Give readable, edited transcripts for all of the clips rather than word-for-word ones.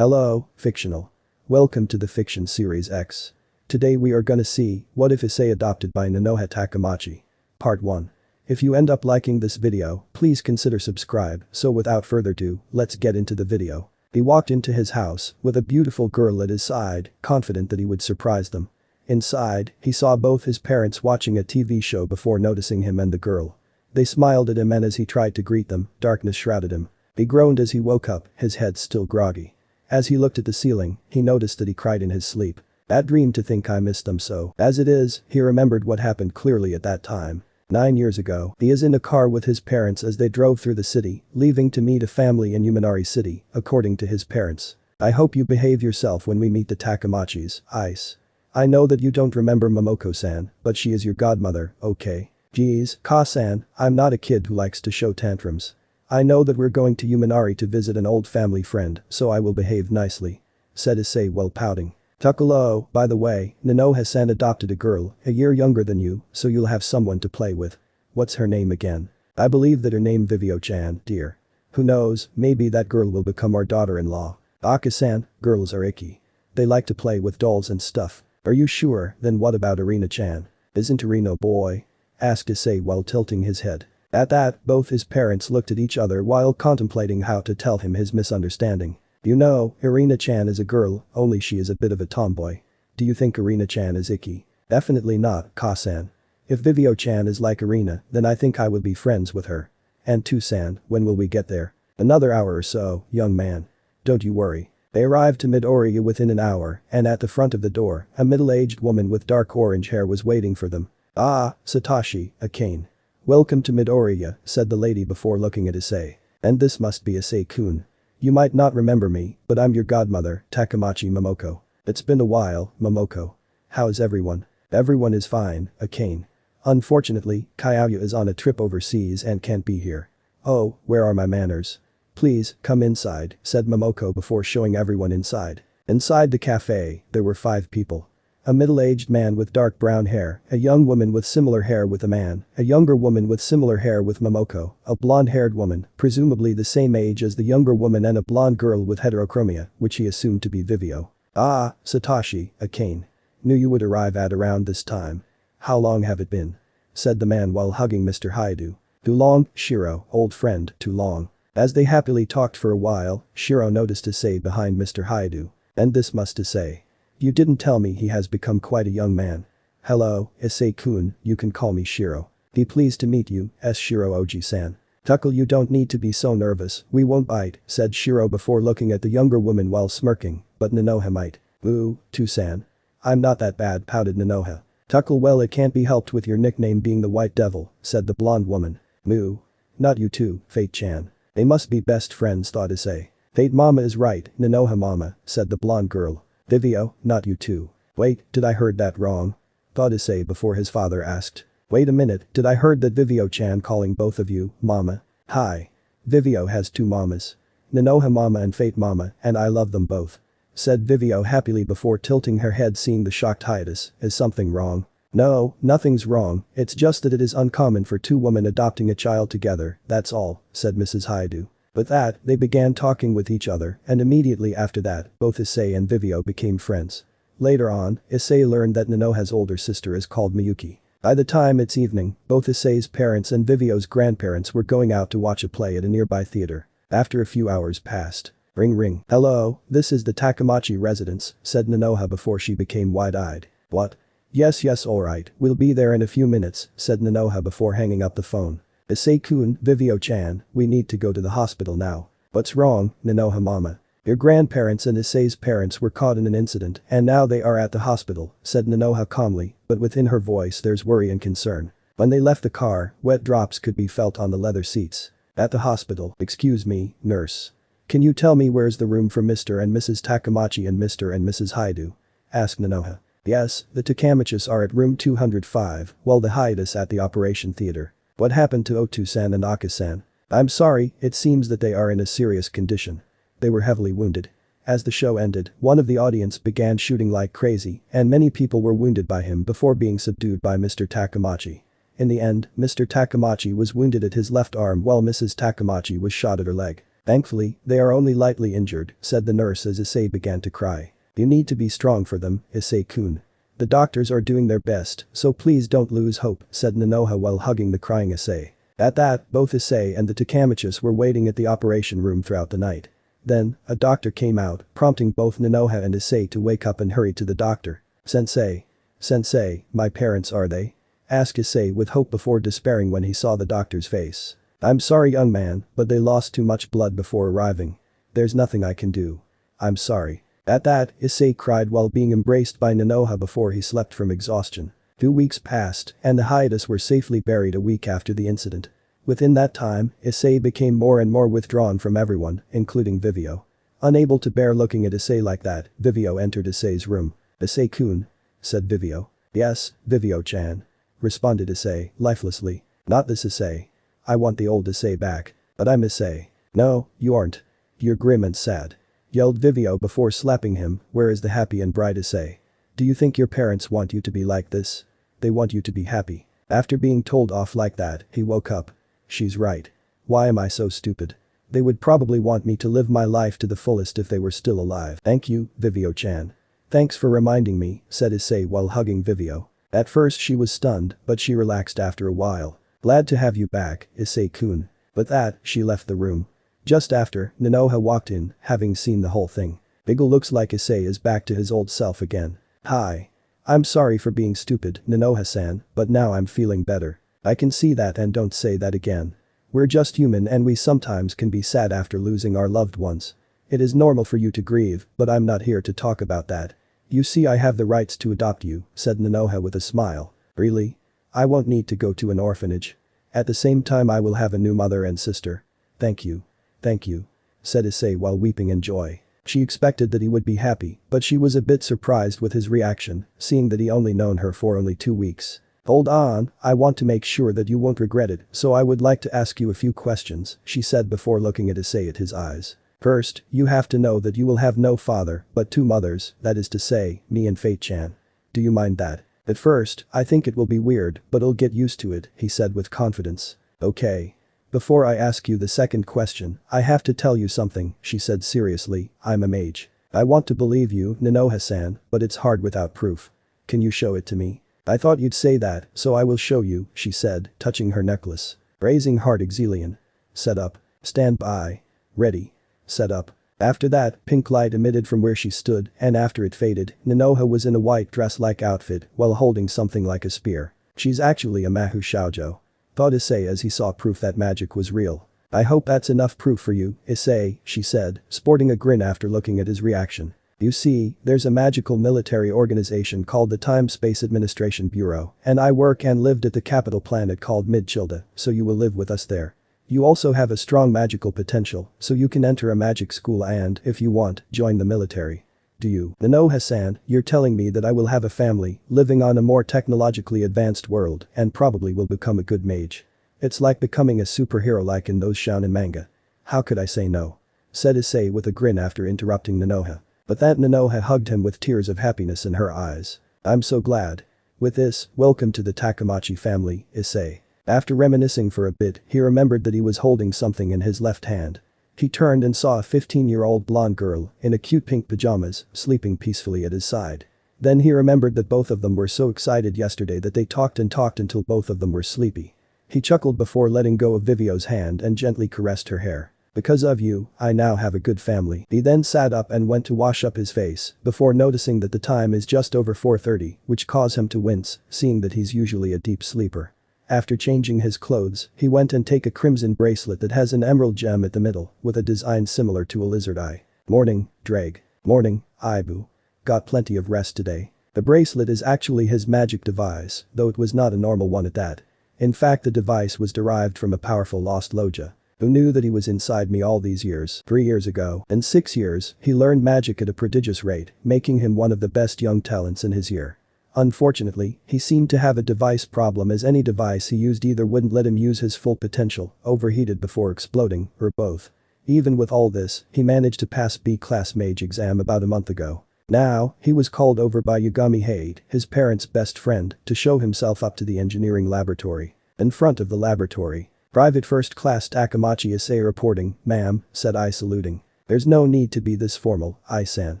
Hello, fictional. Welcome to the Fiction Series X. Today we are gonna see What If Issei Adopted by Nanoha Takamachi. Part 1. If you end up liking this video, please consider subscribe, so without further ado, let's get into the video. He walked into his house with a beautiful girl at his side, confident that he would surprise them. Inside, he saw both his parents watching a TV show before noticing him and the girl. They smiled at him, and as he tried to greet them, darkness shrouded him. He groaned as he woke up, his head still groggy. As he looked at the ceiling, he noticed that he cried in his sleep. Bad dream to think I missed them so. As it is, he remembered what happened clearly at that time. 9 years ago, he is in a car with his parents as they drove through the city, leaving to meet a family in Hyoudou City, according to his parents. I hope you behave yourself when we meet the Takamachis, Ice. I know that you don't remember Momoko-san, but she is your godmother, okay? Geez, Ka-san, I'm not a kid who likes to show tantrums. I know that we're going to Hyoudou to visit an old family friend, so I will behave nicely. Said Issei while pouting. Takalo, by the way, Nanoha-san adopted a girl, a year younger than you, so you'll have someone to play with. What's her name again? I believe that her name Vivio-chan, dear. Who knows, maybe that girl will become our daughter-in-law. Aka-san, girls are icky. They like to play with dolls and stuff. Are you sure? Then what about Arina-chan? Isn't Arina a boy? Asked Issei while tilting his head. At that, both his parents looked at each other while contemplating how to tell him his misunderstanding. You know, Arina-chan is a girl, only she is a bit of a tomboy. Do you think Arina-chan is icky? Definitely not, Ka-san. If Vivio-chan is like Arina, then I think I would be friends with her. And Tu-san, when will we get there? Another hour or so, young man. Don't you worry. They arrived to Midoriya within an hour, and at the front of the door, a middle-aged woman with dark orange hair was waiting for them. Ah, Satoshi, a cane. Welcome to Midoriya, said the lady before looking at Issei. And this must be Issei-kun. You might not remember me, but I'm your godmother, Takamachi Momoko. It's been a while, Momoko. How's everyone? Everyone is fine, a cane. Unfortunately, Kyoya is on a trip overseas and can't be here. Oh, where are my manners? Please, come inside, said Momoko before showing everyone inside. Inside the cafe, there were 5 people. A middle-aged man with dark brown hair, a young woman with similar hair with a man, a younger woman with similar hair with Momoko, a blonde-haired woman, presumably the same age as the younger woman, and a blonde girl with heterochromia, which he assumed to be Vivio. Ah, Satoshi, a cane. Knew you would arrive at around this time. How long have it been? Said the man while hugging Mr. Hyoudou. Too long, Shiro, old friend, too long. As they happily talked for a while, Shiro noticed Issei behind Mr. Hyoudou. And this must Issei. You didn't tell me he has become quite a young man. Hello, Issei-kun, you can call me Shiro. Be pleased to meet you, Shiro Oji-san. Tuckle, you don't need to be so nervous, we won't bite, said Shiro before looking at the younger woman while smirking, but Nanoha might. Ooh, Tu-san. I'm not that bad, pouted Nanoha. Tuckle, well, it can't be helped with your nickname being the White Devil, said the blonde woman. Moo. Not you too, Fate-chan. They must be best friends, thought Issei. Fate mama is right, Nanoha mama, said the blonde girl. Vivio, not you too. Wait, did I heard that wrong? Thought Issei before his father asked. Wait a minute, did I heard that Vivio-chan calling both of you, mama? Hi. Vivio has 2 mamas. Nanoha mama and Fate mama, and I love them both. Said Vivio happily before tilting her head, seeing the shocked Hyoudou. Is something wrong? No, nothing's wrong, it's just that it is uncommon for 2 women adopting a child together, that's all, said Mrs. Hyoudou. With that, they began talking with each other, and immediately after that, both Issei and Vivio became friends. Later on, Issei learned that Nanoha's older sister is called Miyuki. By the time it's evening, both Issei's parents and Vivio's grandparents were going out to watch a play at a nearby theater. After a few hours passed. Ring ring. Hello, this is the Takamachi residence, said Nanoha before she became wide-eyed. What? Yes, alright, we'll be there in a few minutes, said Nanoha before hanging up the phone. Issei-kun, Vivio-chan, we need to go to the hospital now. What's wrong, Nanoha mama? Your grandparents and Issei's parents were caught in an incident and now they are at the hospital, said Nanoha calmly, but within her voice there's worry and concern. When they left the car, wet drops could be felt on the leather seats. At the hospital, excuse me, nurse. Can you tell me where's the room for Mr. and Mrs. Takamachi and Mr. and Mrs. Hyoudou? Asked Nanoha. Yes, the Takamachis are at room 205, while the Hyoudou's at the operation theater. What happened to Otu-san and Aka-san? I'm sorry, it seems that they are in a serious condition. They were heavily wounded. As the show ended, one of the audience began shooting like crazy, and many people were wounded by him before being subdued by Mr. Takamachi. In the end, Mr. Takamachi was wounded at his left arm while Mrs. Takamachi was shot at her leg. Thankfully, they are only lightly injured, said the nurse as Issei began to cry. You need to be strong for them, Issei-kun. The doctors are doing their best, so please don't lose hope, said Nanoha while hugging the crying Issei. At that, both Issei and the Takamachis were waiting at the operation room throughout the night. Then, a doctor came out, prompting both Nanoha and Issei to wake up and hurry to the doctor. Sensei. Sensei, my parents are they? Asked Issei with hope before despairing when he saw the doctor's face. I'm sorry young man, but they lost too much blood before arriving. There's nothing I can do. I'm sorry. At that, Issei cried while being embraced by Nanoha before he slept from exhaustion. 2 weeks passed, and the Hyoudous were safely buried a week after the incident. Within that time, Issei became more and more withdrawn from everyone, including Vivio. Unable to bear looking at Issei like that, Vivio entered Issei's room. Issei-kun, said Vivio. Yes, Vivio-chan, responded Issei, lifelessly. Not this Issei. I want the old Issei back. But I'm Issei. No, you aren't. You're grim and sad. Yelled Vivio before slapping him. Where is the happy and bright Issei? Do you think your parents want you to be like this? They want you to be happy. After being told off like that, he woke up. She's right. Why am I so stupid? They would probably want me to live my life to the fullest if they were still alive. Thank you, Vivio-chan. Thanks for reminding me, said Issei while hugging Vivio. At first she was stunned, but she relaxed after a while. Glad to have you back, Issei-kun. With that, she left the room. Just after, Nanoha walked in, having seen the whole thing. Biggle looks like Issei is back to his old self again. Hi. I'm sorry for being stupid, Nanoha-san, but now I'm feeling better. I can see that and don't say that again. We're just human and we sometimes can be sad after losing our loved ones. It is normal for you to grieve, but I'm not here to talk about that. You see I have the rights to adopt you, said Nanoha with a smile. Really? I won't need to go to an orphanage. At the same time I will have a new mother and sister. Thank you. Thank you. Said Issei while weeping in joy. She expected that he would be happy, but she was a bit surprised with his reaction, seeing that he only known her for only 2 weeks. Hold on, I want to make sure that you won't regret it, so I would like to ask you a few questions, she said before looking at Issei at his eyes. First, you have to know that you will have no father, but 2 mothers, that is to say, me and Fate-chan. Do you mind that? At first, I think it will be weird, but I'll get used to it, he said with confidence. Okay. Before I ask you the second question, I have to tell you something, she said seriously, I'm a mage. I want to believe you, Nanoha-san, but it's hard without proof. Can you show it to me? I thought you'd say that, so I will show you, she said, touching her necklace. Raising heart Exilian. Set up. Stand by. Ready. Set up. After that, pink light emitted from where she stood, and after it faded, Nanoha was in a white dress-like outfit while holding something like a spear. She's actually a Mahou Shoujo. Thought Issei as he saw proof that magic was real. I hope that's enough proof for you, Issei, she said, sporting a grin after looking at his reaction. You see, there's a magical military organization called the Time-Space Administration Bureau, and I work and lived at the capital planet called Midchilda, so you will live with us there. You also have a strong magical potential, so you can enter a magic school and, if you want, join the military. Do you? Nanoha-san, you're telling me that I will have a family, living on a more technologically advanced world, and probably will become a good mage. It's like becoming a superhero like in those shounen manga. How could I say no? Said Issei with a grin after interrupting Nanoha. But that Nanoha hugged him with tears of happiness in her eyes. I'm so glad. With this, welcome to the Takamachi family, Issei. After reminiscing for a bit, he remembered that he was holding something in his left hand. He turned and saw a 15-year-old blonde girl, in a cute pink pajamas, sleeping peacefully at his side. Then he remembered that both of them were so excited yesterday that they talked until both of them were sleepy. He chuckled before letting go of Vivio's hand and gently caressed her hair. Because of you, I now have a good family. He then sat up and went to wash up his face, before noticing that the time is just over 4:30, which caused him to wince, seeing that he's usually a deep sleeper. After changing his clothes, he went and take a crimson bracelet that has an emerald gem at the middle, with a design similar to a lizard eye. Morning, Dreg. Morning, Ibu. Got plenty of rest today. The bracelet is actually his magic device, though it was not a normal one at that. In fact, the device was derived from a powerful lost Loja. Who knew that he was inside me all these years? 3 years ago. In 6 years, he learned magic at a prodigious rate, making him one of the best young talents in his year. Unfortunately, he seemed to have a device problem as any device he used either wouldn't let him use his full potential, overheated before exploding, or both. Even with all this, he managed to pass B-class mage exam about a month ago. Now, he was called over by Yagami Hade, his parents' best friend, to show himself up to the engineering laboratory. In front of the laboratory, Private First Class Takamachi Issei reporting, ma'am, said I saluting. There's no need to be this formal, I-san.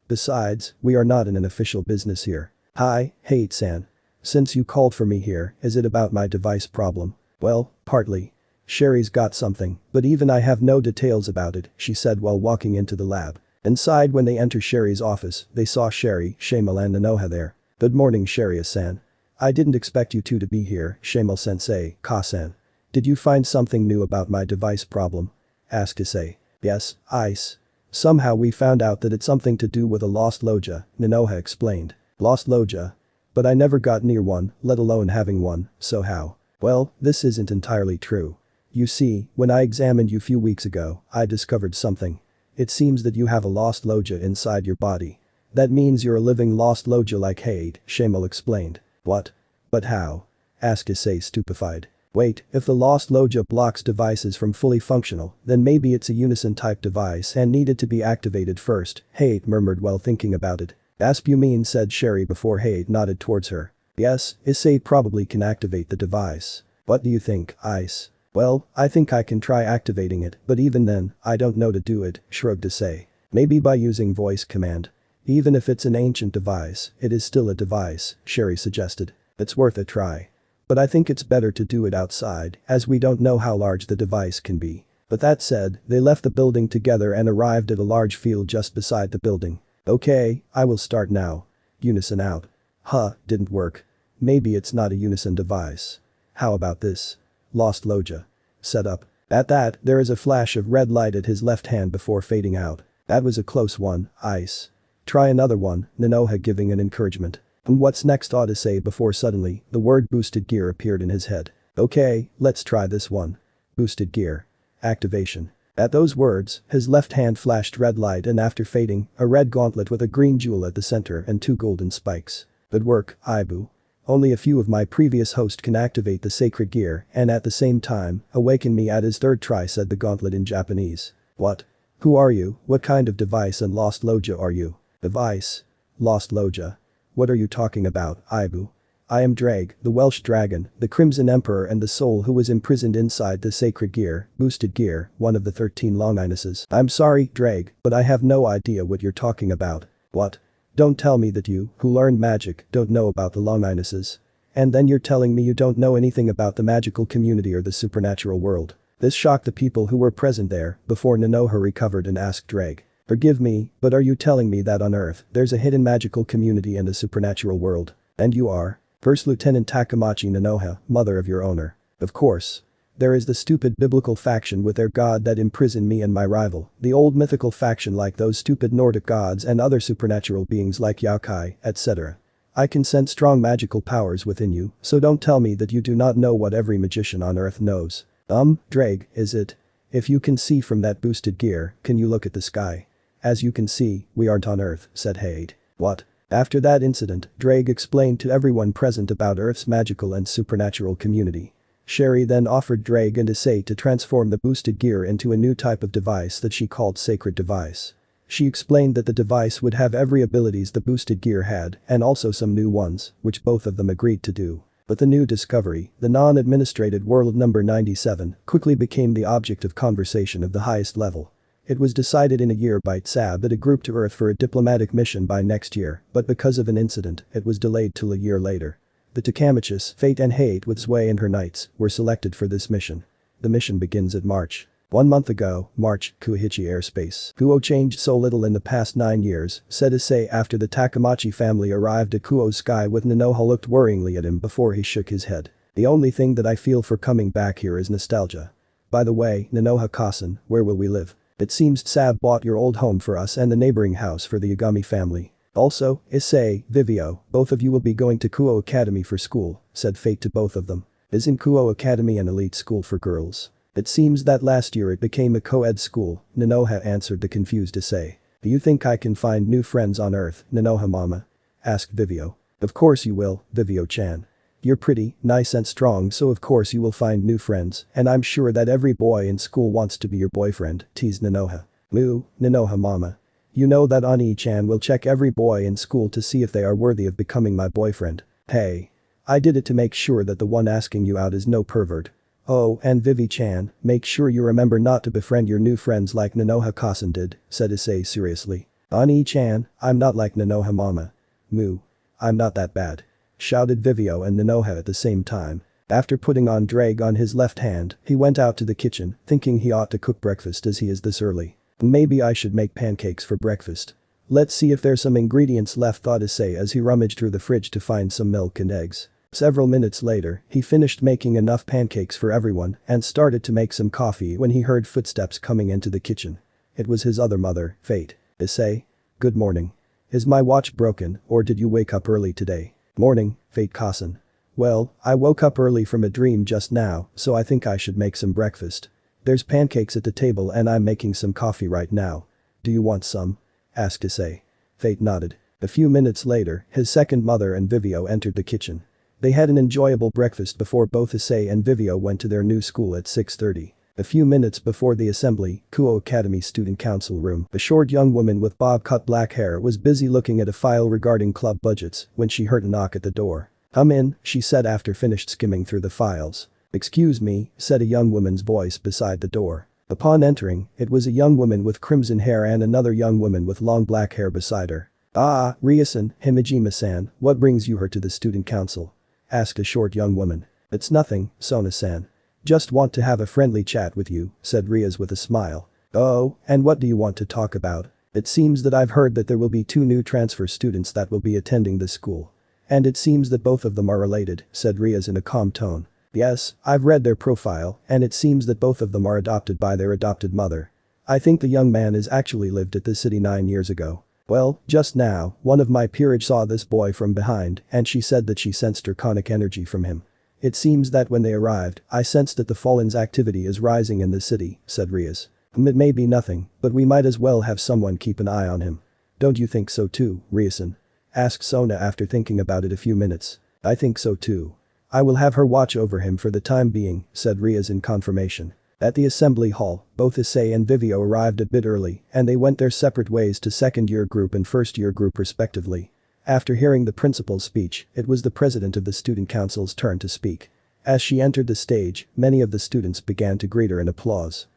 Besides, we are not in an official business here. Hi, Hate-san. Since you called for me here, is it about my device problem? Well, partly. Sherry's got something, but even I have no details about it, she said while walking into the lab. Inside when they enter Sherry's office, they saw Sherry, Shamal and Nanoha there. Good morning Sherry-san. I didn't expect you two to be here, Shamal-sensei, Ka-san. Did you find something new about my device problem? Asked Issei. Yes, Ice. Somehow we found out that it's something to do with a lost loja, Nanoha explained. Lost loja? But I never got near one, let alone having one, so how? Well, this isn't entirely true. You see, when I examined you few weeks ago, I discovered something. It seems that you have a lost loja inside your body. That means you're a living lost loja like Hade, Shamal explained. What? But how? Asked Issei stupefied. Wait, if the lost loja blocks devices from fully functional, then maybe it's a unison-type device and needed to be activated first, Hade murmured while thinking about it. Asp you mean said Sherry before Hade nodded towards her. Yes, Issei probably can activate the device. What do you think, Ice? Well, I think I can try activating it, but even then, I don't know to do it, shrugged Issei. Maybe by using voice command. Even if it's an ancient device, it is still a device, Sherry suggested. It's worth a try. But I think it's better to do it outside, as we don't know how large the device can be. But that said, they left the building together and arrived at a large field just beside the building. Okay, I will start now. Unison out. Huh, didn't work. Maybe it's not a unison device. How about this? Lost loja. Set up. At that, there is a flash of red light at his left hand before fading out. That was a close one, Ice. Try another one, Nanoha giving an encouragement. And what's next ought to say before suddenly, the word boosted gear appeared in his head. Okay, let's try this one. Boosted gear. Activation. At those words, his left hand flashed red light and after fading, a red gauntlet with a green jewel at the center and 2 golden spikes. Good work, Ibu. Only a few of my previous hosts can activate the sacred gear and at the same time, awaken me at his third try said the gauntlet in Japanese. What? Who are you? What kind of device and lost loja are you? Device? Lost loja? What are you talking about, Ibu? I am Drag, the Welsh dragon, the Crimson Emperor and the soul who was imprisoned inside the sacred gear, boosted gear, one of the 13 Longinuses. I'm sorry, Drag, but I have no idea what you're talking about. What? Don't tell me that you, who learned magic, don't know about the Longinuses. And then you're telling me you don't know anything about the magical community or the supernatural world. This shocked the people who were present there, before Nanoha recovered and asked Drag. Forgive me, but are you telling me that on Earth, there's a hidden magical community and a supernatural world? And you are? First Lieutenant Takamachi Nanoha, mother of your owner. Of course. There is the stupid biblical faction with their god that imprisoned me and my rival, the old mythical faction like those stupid Nordic gods and other supernatural beings like yokai, etc. I can sense strong magical powers within you, so don't tell me that you do not know what every magician on Earth knows. Drag, is it? If you can see from that boosted gear, can you look at the sky? As you can see, we aren't on Earth, said Hade. What? After that incident, Drake explained to everyone present about Earth's magical and supernatural community. Sherry then offered Drake and Issei to transform the boosted gear into a new type of device that she called Sacred Device. She explained that the device would have every abilities the boosted gear had and also some new ones, which both of them agreed to do. But the new discovery, the non-administrated world number 97, quickly became the object of conversation of the highest level. It was decided in a year by TSAB that a group to Earth for a diplomatic mission by next year, but because of an incident, it was delayed till a year later. The Takamachis, Fate and Hate with Sway and her knights, were selected for this mission. The mission begins at March. 1 month ago, March, Kuohichi airspace. Kuoh changed so little in the past 9 years, said Issei after the Takamachi family arrived at Kuoh's sky with Nanoha looked worryingly at him before he shook his head. The only thing that I feel for coming back here is nostalgia. By the way, Nanoha-kasan, where will we live? It seems Tsab bought your old home for us and the neighboring house for the Yagami family. Also, Issei, Vivio, both of you will be going to Kuoh Academy for school, said Fate to both of them. Isn't Kuoh Academy an elite school for girls? It seems that last year it became a co-ed school, Nanoha answered the confused Issei. Do you think I can find new friends on Earth, Nanoha mama? Asked Vivio. Of course you will, Vivio-chan. You're pretty, nice and strong so of course you will find new friends and I'm sure that every boy in school wants to be your boyfriend, teased Nanoha. Moo, Nanoha mama. You know that Ani-chan will check every boy in school to see if they are worthy of becoming my boyfriend. Hey. I did it to make sure that the one asking you out is no pervert. "Oh, and Vivi-chan, make sure you remember not to befriend your new friends like Nanoha-kasan did," said Issei seriously. "Ani-chan, I'm not like Nanoha mama. Moo. I'm not that bad," shouted Vivio and Nanoha at the same time. After putting on drag on his left hand, he went out to the kitchen, thinking he ought to cook breakfast as he is this early. "Maybe I should make pancakes for breakfast. Let's see if there's some ingredients left," thought Issei as he rummaged through the fridge to find some milk and eggs. Several minutes later, he finished making enough pancakes for everyone and started to make some coffee when he heard footsteps coming into the kitchen. It was his other mother, Fate. "Issei? Good morning. Is my watch broken, or did you wake up early today?" "Morning, Fate-kasan. Well, I woke up early from a dream just now, so I think I should make some breakfast. There's pancakes at the table and I'm making some coffee right now. Do you want some?" asked Issei. Fate nodded. A few minutes later, his second mother and Vivio entered the kitchen. They had an enjoyable breakfast before both Issei and Vivio went to their new school at 6:30. A few minutes before the assembly, Kuoh Academy student council room, a short young woman with bob-cut black hair was busy looking at a file regarding club budgets when she heard a knock at the door. "Come in," she said after finished skimming through the files. "Excuse me," said a young woman's voice beside the door. Upon entering, it was a young woman with crimson hair and another young woman with long black hair beside her. "Ah, Rie-san, Himejima-san, what brings you here to the student council?" asked a short young woman. "It's nothing, Sona-san. Just want to have a friendly chat with you," said Rias with a smile. "Oh, and what do you want to talk about? It seems that I've heard that there will be 2 new transfer students that will be attending this school. And it seems that both of them are related," said Rias in a calm tone. "Yes, I've read their profile, and it seems that both of them are adopted by their adopted mother. I think the young man has actually lived at this city 9 years ago. Well, just now, one of my peerage saw this boy from behind and she said that she sensed draconic energy from him. It seems that when they arrived, I sensed that the Fallen's activity is rising in the city," said Rias. "It may be nothing, but we might as well have someone keep an eye on him. Don't you think so too, Riasan?" asked Sona after thinking about it a few minutes. "I think so too. I will have her watch over him for the time being," said Rias in confirmation. At the assembly hall, both Issei and Vivio arrived a bit early and they went their separate ways to second-year group and first-year group respectively. After hearing the principal's speech, it was the president of the student council's turn to speak. As she entered the stage, many of the students began to greet her in applause.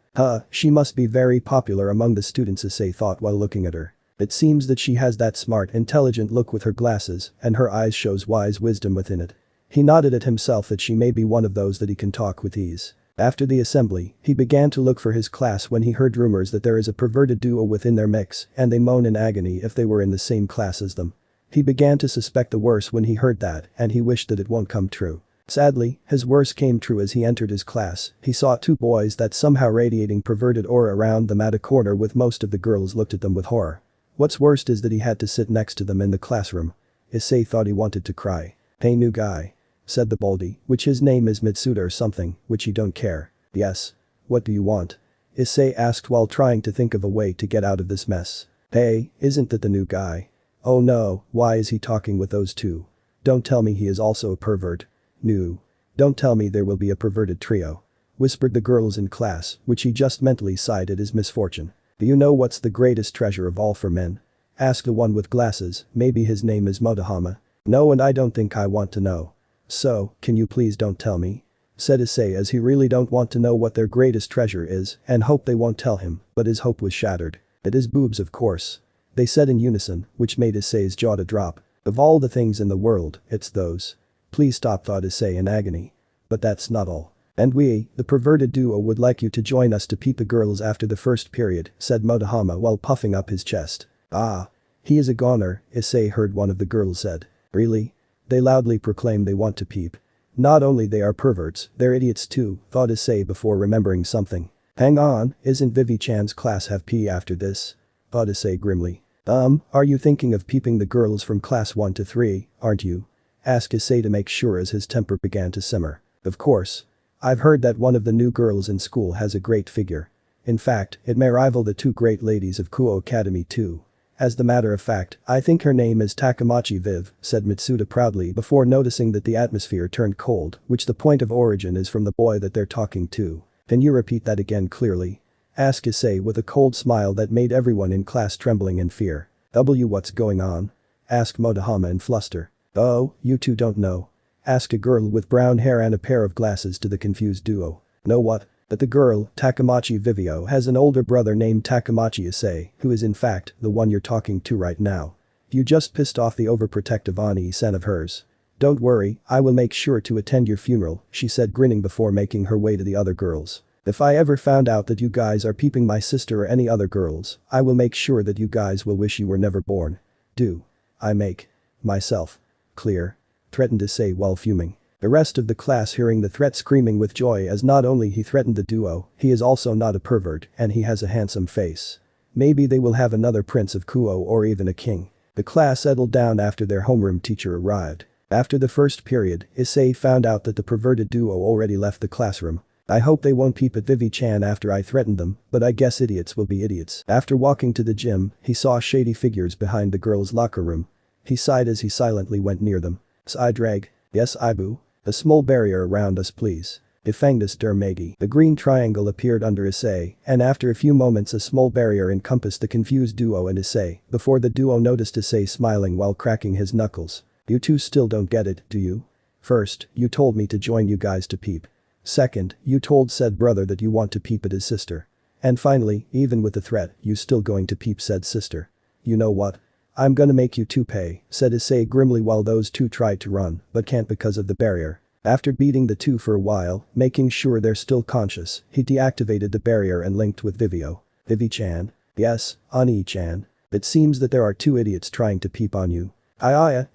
She must be very popular among the students, Issei thought while looking at her. It seems that she has that smart, intelligent look with her glasses and her eyes shows wise wisdom within it. He nodded at himself that she may be one of those that he can talk with ease. After the assembly, he began to look for his class when he heard rumors that there is a perverted duo within their mix and they moan in agony if they were in the same class as them. He began to suspect the worst when he heard that and he wished that it won't come true. Sadly, his worst came true as he entered his class. He saw 2 boys that somehow radiating perverted aura around them at a corner with most of the girls looked at them with horror. What's worst is that he had to sit next to them in the classroom. Issei thought he wanted to cry. "Hey new guy," said the baldy, which his name is Mitsuda or something, which he don't care. "Yes. What do you want?" Issei asked while trying to think of a way to get out of this mess. "Hey, isn't that the new guy?" "Oh no, why is he talking with those 2? Don't tell me he is also a pervert." "No. Don't tell me there will be a perverted trio," whispered the girls in class, which he just mentally sighed at his misfortune. "Do you know what's the greatest treasure of all for men?" asked the one with glasses, maybe his name is Motohama. "No, and I don't think I want to know." "So, can you please don't tell me?" said Issei as he really don't want to know what their greatest treasure is and hope they won't tell him, but his hope was shattered. "It is boobs of course," they said in unison, which made Issei's jaw to drop. "Of all the things in the world, it's those." "Please stop," thought Issei in agony. "But that's not all. And we, the perverted duo would like you to join us to peep the girls after the first period," said Motohama while puffing up his chest. "Ah. He is a goner," Issei heard one of the girls said. "Really?" They loudly proclaimed they want to peep. Not only they are perverts, they're idiots too, thought Issei before remembering something. "Hang on, isn't Vivi-chan's class have PE after this?" thought Issei grimly. Are you thinking of peeping the girls from class 1 to 3, aren't you?" asked Issei to make sure as his temper began to simmer. "Of course. I've heard that one of the new girls in school has a great figure. In fact, it may rival the 2 great ladies of Kuoh Academy too. As the matter of fact, I think her name is Takamachi Viv," said Mitsuda proudly before noticing that the atmosphere turned cold, which the point of origin is from the boy that they're talking to. "Can you repeat that again clearly?" asked Issei with a cold smile that made everyone in class trembling in fear. What's going on?" asked Motohama in fluster. "Oh, you 2 don't know?" asked a girl with brown hair and a pair of glasses to the confused duo. Know what? That the girl, Takamachi Vivio, has an older brother named Takamachi Issei, who is in fact the one you're talking to right now. You just pissed off the overprotective Ani-san of hers. Don't worry, I will make sure to attend your funeral, she said, grinning before making her way to the other girls. If I ever found out that you guys are peeping my sister or any other girls, I will make sure that you guys will wish you were never born. Do I make myself clear? Threatened Issei while fuming. The rest of the class hearing the threat screaming with joy, as not only he threatened the duo, he is also not a pervert and he has a handsome face. Maybe they will have another prince of Kuoh or even a king. The class settled down after their homeroom teacher arrived. After the first period, Issei found out that the perverted duo already left the classroom. I hope they won't peep at Vivi-chan after I threatened them, but I guess idiots will be idiots. After walking to the gym, he saw shady figures behind the girls' locker room. He sighed as he silently went near them. "I drag. Yes, Ibu. A small barrier around us please. Defangdus der Magi." The green triangle appeared under Issei, and after a few moments a small barrier encompassed the confused duo and Issei, before the duo noticed Issei smiling while cracking his knuckles. "You two still don't get it, do you? First, you told me to join you guys to peep. Second, you told said brother that you want to peep at his sister. And finally, even with the threat, you still going to peep said sister. You know what? I'm gonna make you two pay," said Issei grimly while those two tried to run, but can't because of the barrier. After beating the two for a while, making sure they're still conscious, he deactivated the barrier and linked with Vivio. "Vivi-chan? Yes, Ani-chan. It seems that there are two idiots trying to peep on you.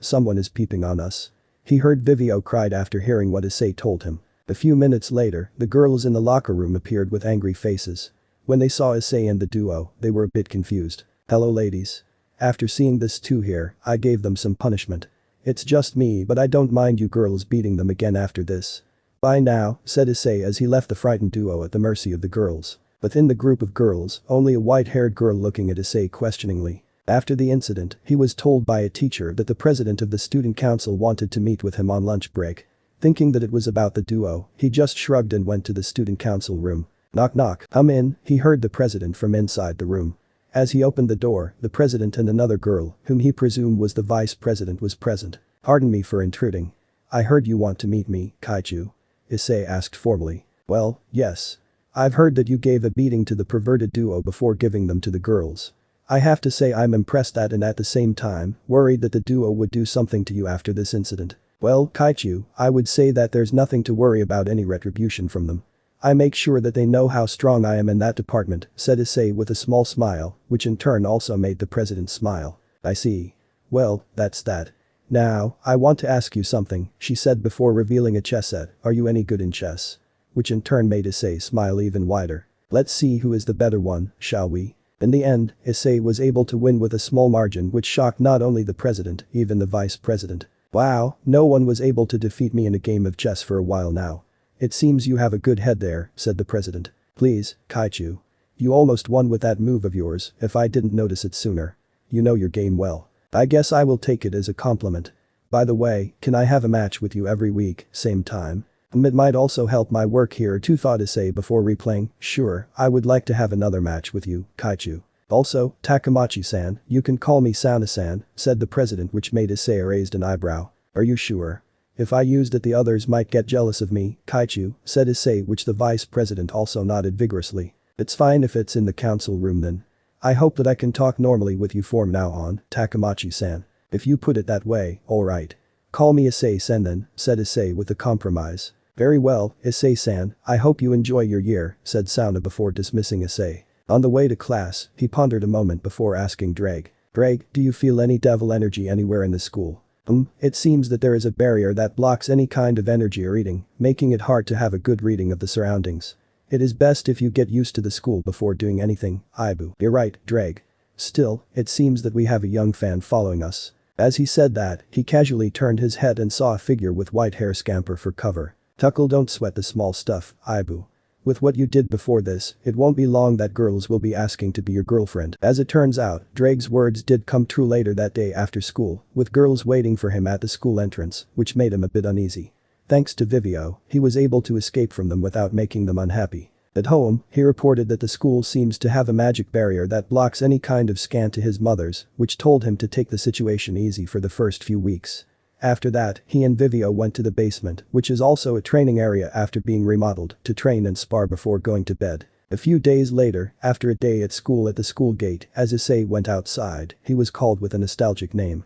Someone is peeping on us." He heard Vivio cried after hearing what Issei told him. A few minutes later, the girls in the locker room appeared with angry faces. When they saw Issei and the duo, they were a bit confused. "Hello ladies. After seeing this two here, I gave them some punishment. It's just me, but I don't mind you girls beating them again after this. Bye now," said Issei as he left the frightened duo at the mercy of the girls. Within the group of girls, only a white-haired girl looking at Issei questioningly. After the incident, he was told by a teacher that the president of the student council wanted to meet with him on lunch break. Thinking that it was about the duo, he just shrugged and went to the student council room. "Knock knock. Come in," he heard the president from inside the room. As he opened the door, the president and another girl, whom he presumed was the vice president, was present. "Pardon me for intruding. I heard you want to meet me, Kaichu?" Issei asked formally. "Well, yes. I've heard that you gave a beating to the perverted duo before giving them to the girls. I have to say I'm impressed at and at the same time, worried that the duo would do something to you after this incident." "Well, Kaichu, I would say that there's nothing to worry about any retribution from them. I make sure that they know how strong I am in that department," said Issei with a small smile, which in turn also made the president smile. "I see. Well, that's that. Now, I want to ask you something," she said before revealing a chess set. "Are you any good in chess?" Which in turn made Issei smile even wider. "Let's see who is the better one, shall we?" In the end, Issei was able to win with a small margin, which shocked not only the president, even the vice president. "Wow, no one was able to defeat me in a game of chess for a while now. It seems you have a good head there," said the president. "Please, Kaichu. You almost won with that move of yours, if I didn't notice it sooner. You know your game well. I guess I will take it as a compliment. By the way, can I have a match with you every week, same time? It might also help my work here too," thought Issei before replaying. "Sure, I would like to have another match with you, Kaichu. Also, Takamachi-san, you can call me Sana-san," said the president, which made Issei raise an eyebrow. "Are you sure? If I used it the others might get jealous of me, Kaichu," said Issei, which the vice president also nodded vigorously. "It's fine if it's in the council room then. I hope that I can talk normally with you from now on, Takamachi-san. If you put it that way, alright. Call me Issei-san then," said Issei with a compromise. "Very well, Issei-san, I hope you enjoy your year," said Sauna before dismissing Issei. On the way to class, he pondered a moment before asking Drake. "Drake, do you feel any devil energy anywhere in the school?" It seems that there is a barrier that blocks any kind of energy or reading, making it hard to have a good reading of the surroundings. It is best if you get used to the school before doing anything, Ibu." "You're right, Drake. Still, it seems that we have a young fan following us." As he said that, he casually turned his head and saw a figure with white hair scamper for cover. "Tuckle, don't sweat the small stuff, Ibu. With what you did before this, it won't be long that girls will be asking to be your girlfriend." As it turns out, Drake's words did come true later that day after school, with girls waiting for him at the school entrance, which made him a bit uneasy. Thanks to Vivio, he was able to escape from them without making them unhappy. At home, he reported that the school seems to have a magic barrier that blocks any kind of scan to his mother's, which told him to take the situation easy for the first few weeks. After that, he and Vivio went to the basement, which is also a training area after being remodeled, to train and spar before going to bed. A few days later, after a day at school at the school gate, as Issei went outside, he was called with a nostalgic name.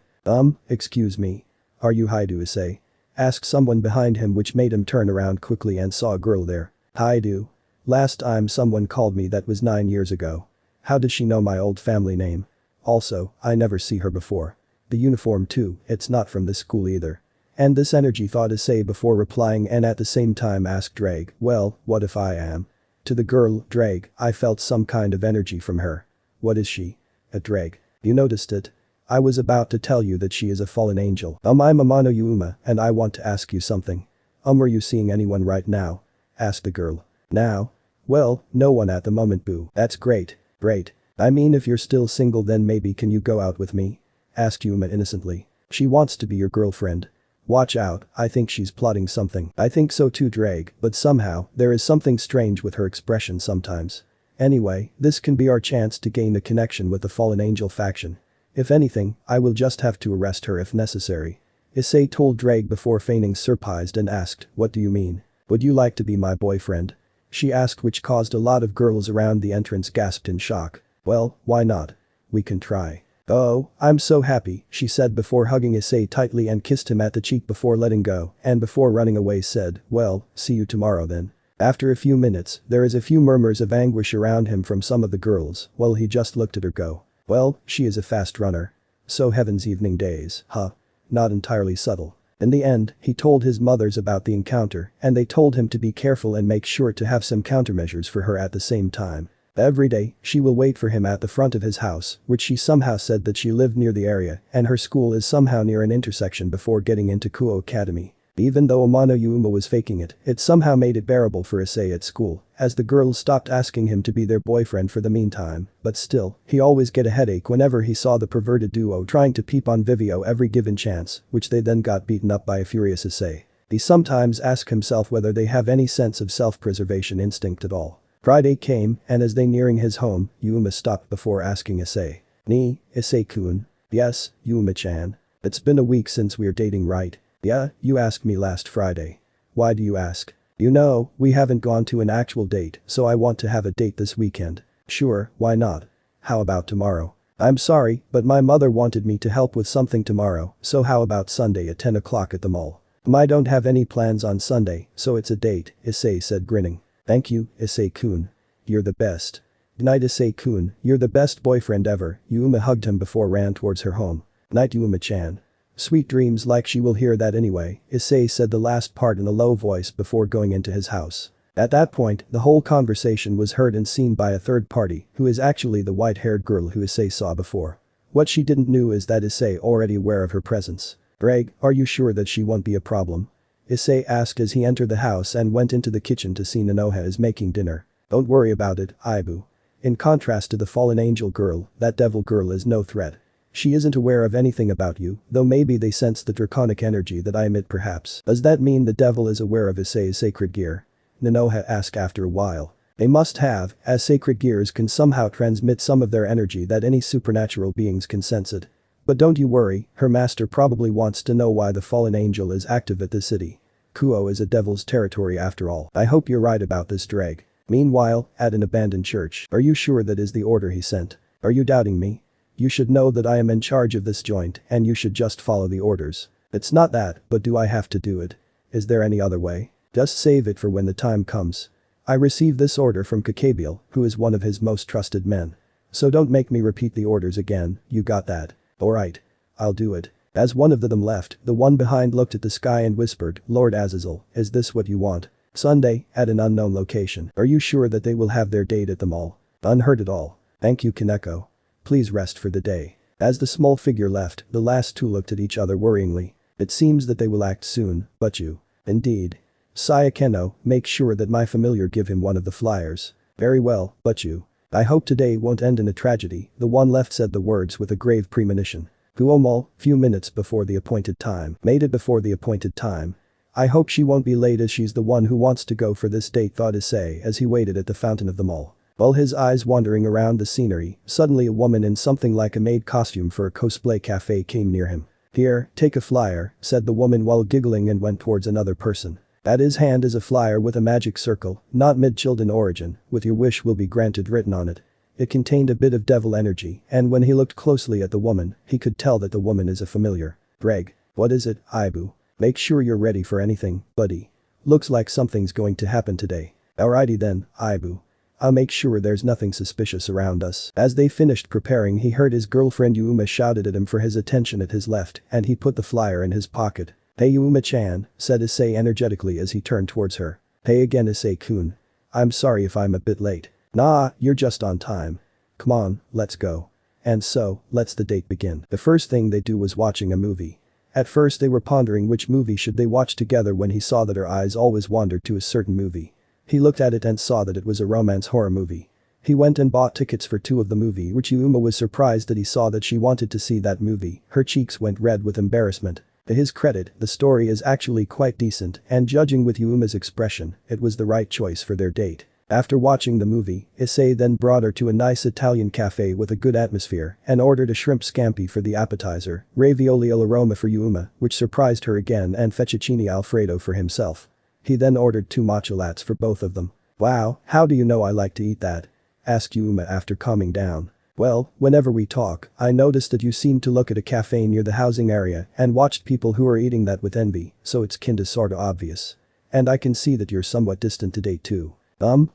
Excuse me. Are you Hyoudou Issei? Asked someone behind him, which made him turn around quickly and saw a girl there. Hyoudou. Last time someone called me that was 9 years ago. How does she know my old family name? Also, I never see her before. The uniform too, it's not from this school either. And this energy, thought Issei before replying, and at the same time asked Drake, well, what if I am? To the girl, Drake, I felt some kind of energy from her. What is she? Drake. You noticed it? I was about to tell you that she is a fallen angel. I'm Amano Yuma, and I want to ask you something. Are you seeing anyone right now? Asked the girl. Now? Well, no one at the moment, boo. That's great. Great. I mean, if you're still single, then maybe can you go out with me? Asked Yuma innocently. She wants to be your girlfriend. Watch out, I think she's plotting something. I think so too, Drake, but somehow, there is something strange with her expression sometimes. Anyway, this can be our chance to gain a connection with the fallen angel faction. If anything, I will just have to arrest her if necessary. Issei told Drake before feigning surprised and asked, what do you mean? Would you like to be my boyfriend? She asked, which caused a lot of girls around the entrance gasped in shock. Well, why not? We can try. Oh, I'm so happy, she said before hugging Issei tightly and kissed him at the cheek before letting go, and before running away said, well, see you tomorrow then. After a few minutes, there is a few murmurs of anguish around him from some of the girls, while he just looked at her go. Well, she is a fast runner. So heaven's evening days, huh? Not entirely subtle. In the end, he told his mothers about the encounter, and they told him to be careful and make sure to have some countermeasures for her at the same time. Every day, she will wait for him at the front of his house, which she somehow said that she lived near the area, and her school is somehow near an intersection before getting into Kuoh Academy. Even though Amano Yuma was faking it, it somehow made it bearable for Issei at school, as the girls stopped asking him to be their boyfriend for the meantime, but still, he always get a headache whenever he saw the perverted duo trying to peep on Vivio every given chance, which they then got beaten up by a furious Issei. He sometimes asks himself whether they have any sense of self-preservation instinct at all. Friday came, and as they nearing his home, Yuma stopped before asking Issei. Ni, Issei-kun? Yes, Yuma-chan. It's been a week since we're dating, right? Yeah, you asked me last Friday. Why do you ask? You know, we haven't gone to an actual date, so I want to have a date this weekend. Sure, why not? How about tomorrow? I'm sorry, but my mother wanted me to help with something tomorrow, so how about Sunday at 10 o'clock at the mall? I don't have any plans on Sunday, so it's a date, Issei said grinning. Thank you, Issei-kun. You're the best. Night, Issei-kun, you're the best boyfriend ever. Yuma hugged him before ran towards her home. Night, Yuma-chan. Sweet dreams, like she will hear that anyway, Issei said the last part in a low voice before going into his house. At that point, the whole conversation was heard and seen by a third party, who is actually the white-haired girl who Issei saw before. What she didn't know is that Issei already aware of her presence. Greg, are you sure that she won't be a problem? Issei asked as he entered the house and went into the kitchen to see Nanoha is making dinner. Don't worry about it, Ibu. In contrast to the fallen angel girl, that devil girl is no threat. She isn't aware of anything about you, though maybe they sense the draconic energy that I emit perhaps. Does that mean the devil is aware of Issei's sacred gear? Nanoha asked after a while. They must have, as sacred gears can somehow transmit some of their energy that any supernatural beings can sense it. But don't you worry, her master probably wants to know why the fallen angel is active at the city. Kuoh is a devil's territory after all. I hope you're right about this, Drake. Meanwhile, at an abandoned church, are you sure that is the order he sent? Are you doubting me? You should know that I am in charge of this joint and you should just follow the orders. It's not that, but do I have to do it? Is there any other way? Just save it for when the time comes. I received this order from Kakabiel, who is one of his most trusted men. So don't make me repeat the orders again, you got that? Alright. I'll do it. As one of them left, the one behind looked at the sky and whispered, Lord Azazel, is this what you want? Sunday, at an unknown location. Are you sure that they will have their date at the mall? Unheard at all. Thank you, Kaneko. Please rest for the day. As the small figure left, the last two looked at each other worryingly. It seems that they will act soon, but you. Indeed. Sayakeno, make sure that my familiar give him one of the flyers. Very well, but you. I hope today won't end in a tragedy, the one left said the words with a grave premonition. Guomal, few minutes before the appointed time. Made it before the appointed time. I hope she won't be late as she's the one who wants to go for this date, thought Issei as he waited at the fountain of the mall. While his eyes wandering around the scenery, suddenly a woman in something like a maid costume for a cosplay cafe came near him. "Here, take a flyer," said the woman while giggling and went towards another person. At his hand is a flyer with a magic circle, not mid-chilled in origin, with "your wish will be granted" written on it. It contained a bit of devil energy, and when he looked closely at the woman, he could tell that the woman is a familiar. "Greg. What is it, Ibu? Make sure you're ready for anything, buddy. Looks like something's going to happen today." "Alrighty then, Ibu. I'll make sure there's nothing suspicious around us." As they finished preparing, he heard his girlfriend Yuma shouted at him for his attention at his left, and he put the flyer in his pocket. "Hey Yuma-chan," said Issei energetically as he turned towards her. "Hey again Issei-kun. I'm sorry if I'm a bit late." "Nah, you're just on time. Come on, let's go." And so, let's the date begin. The first thing they do was watching a movie. At first they were pondering which movie should they watch together when he saw that her eyes always wandered to a certain movie. He looked at it and saw that it was a romance horror movie. He went and bought tickets for 2 of the movie, which Yuma was surprised that he saw that she wanted to see that movie. Her cheeks went red with embarrassment. To his credit, the story is actually quite decent, and judging with Yuma's expression, it was the right choice for their date. After watching the movie, Issei then brought her to a nice Italian cafe with a good atmosphere and ordered a shrimp scampi for the appetizer, ravioli all'aroma for Yuma, which surprised her again, and fettuccine alfredo for himself. He then ordered 2 matcha lattes for both of them. "Wow, how do you know I like to eat that?" asked Yuma after calming down. "Well, whenever we talk, I noticed that you seem to look at a cafe near the housing area and watched people who are eating that with envy, so it's kinda sorta obvious. And I can see that you're somewhat distant today too."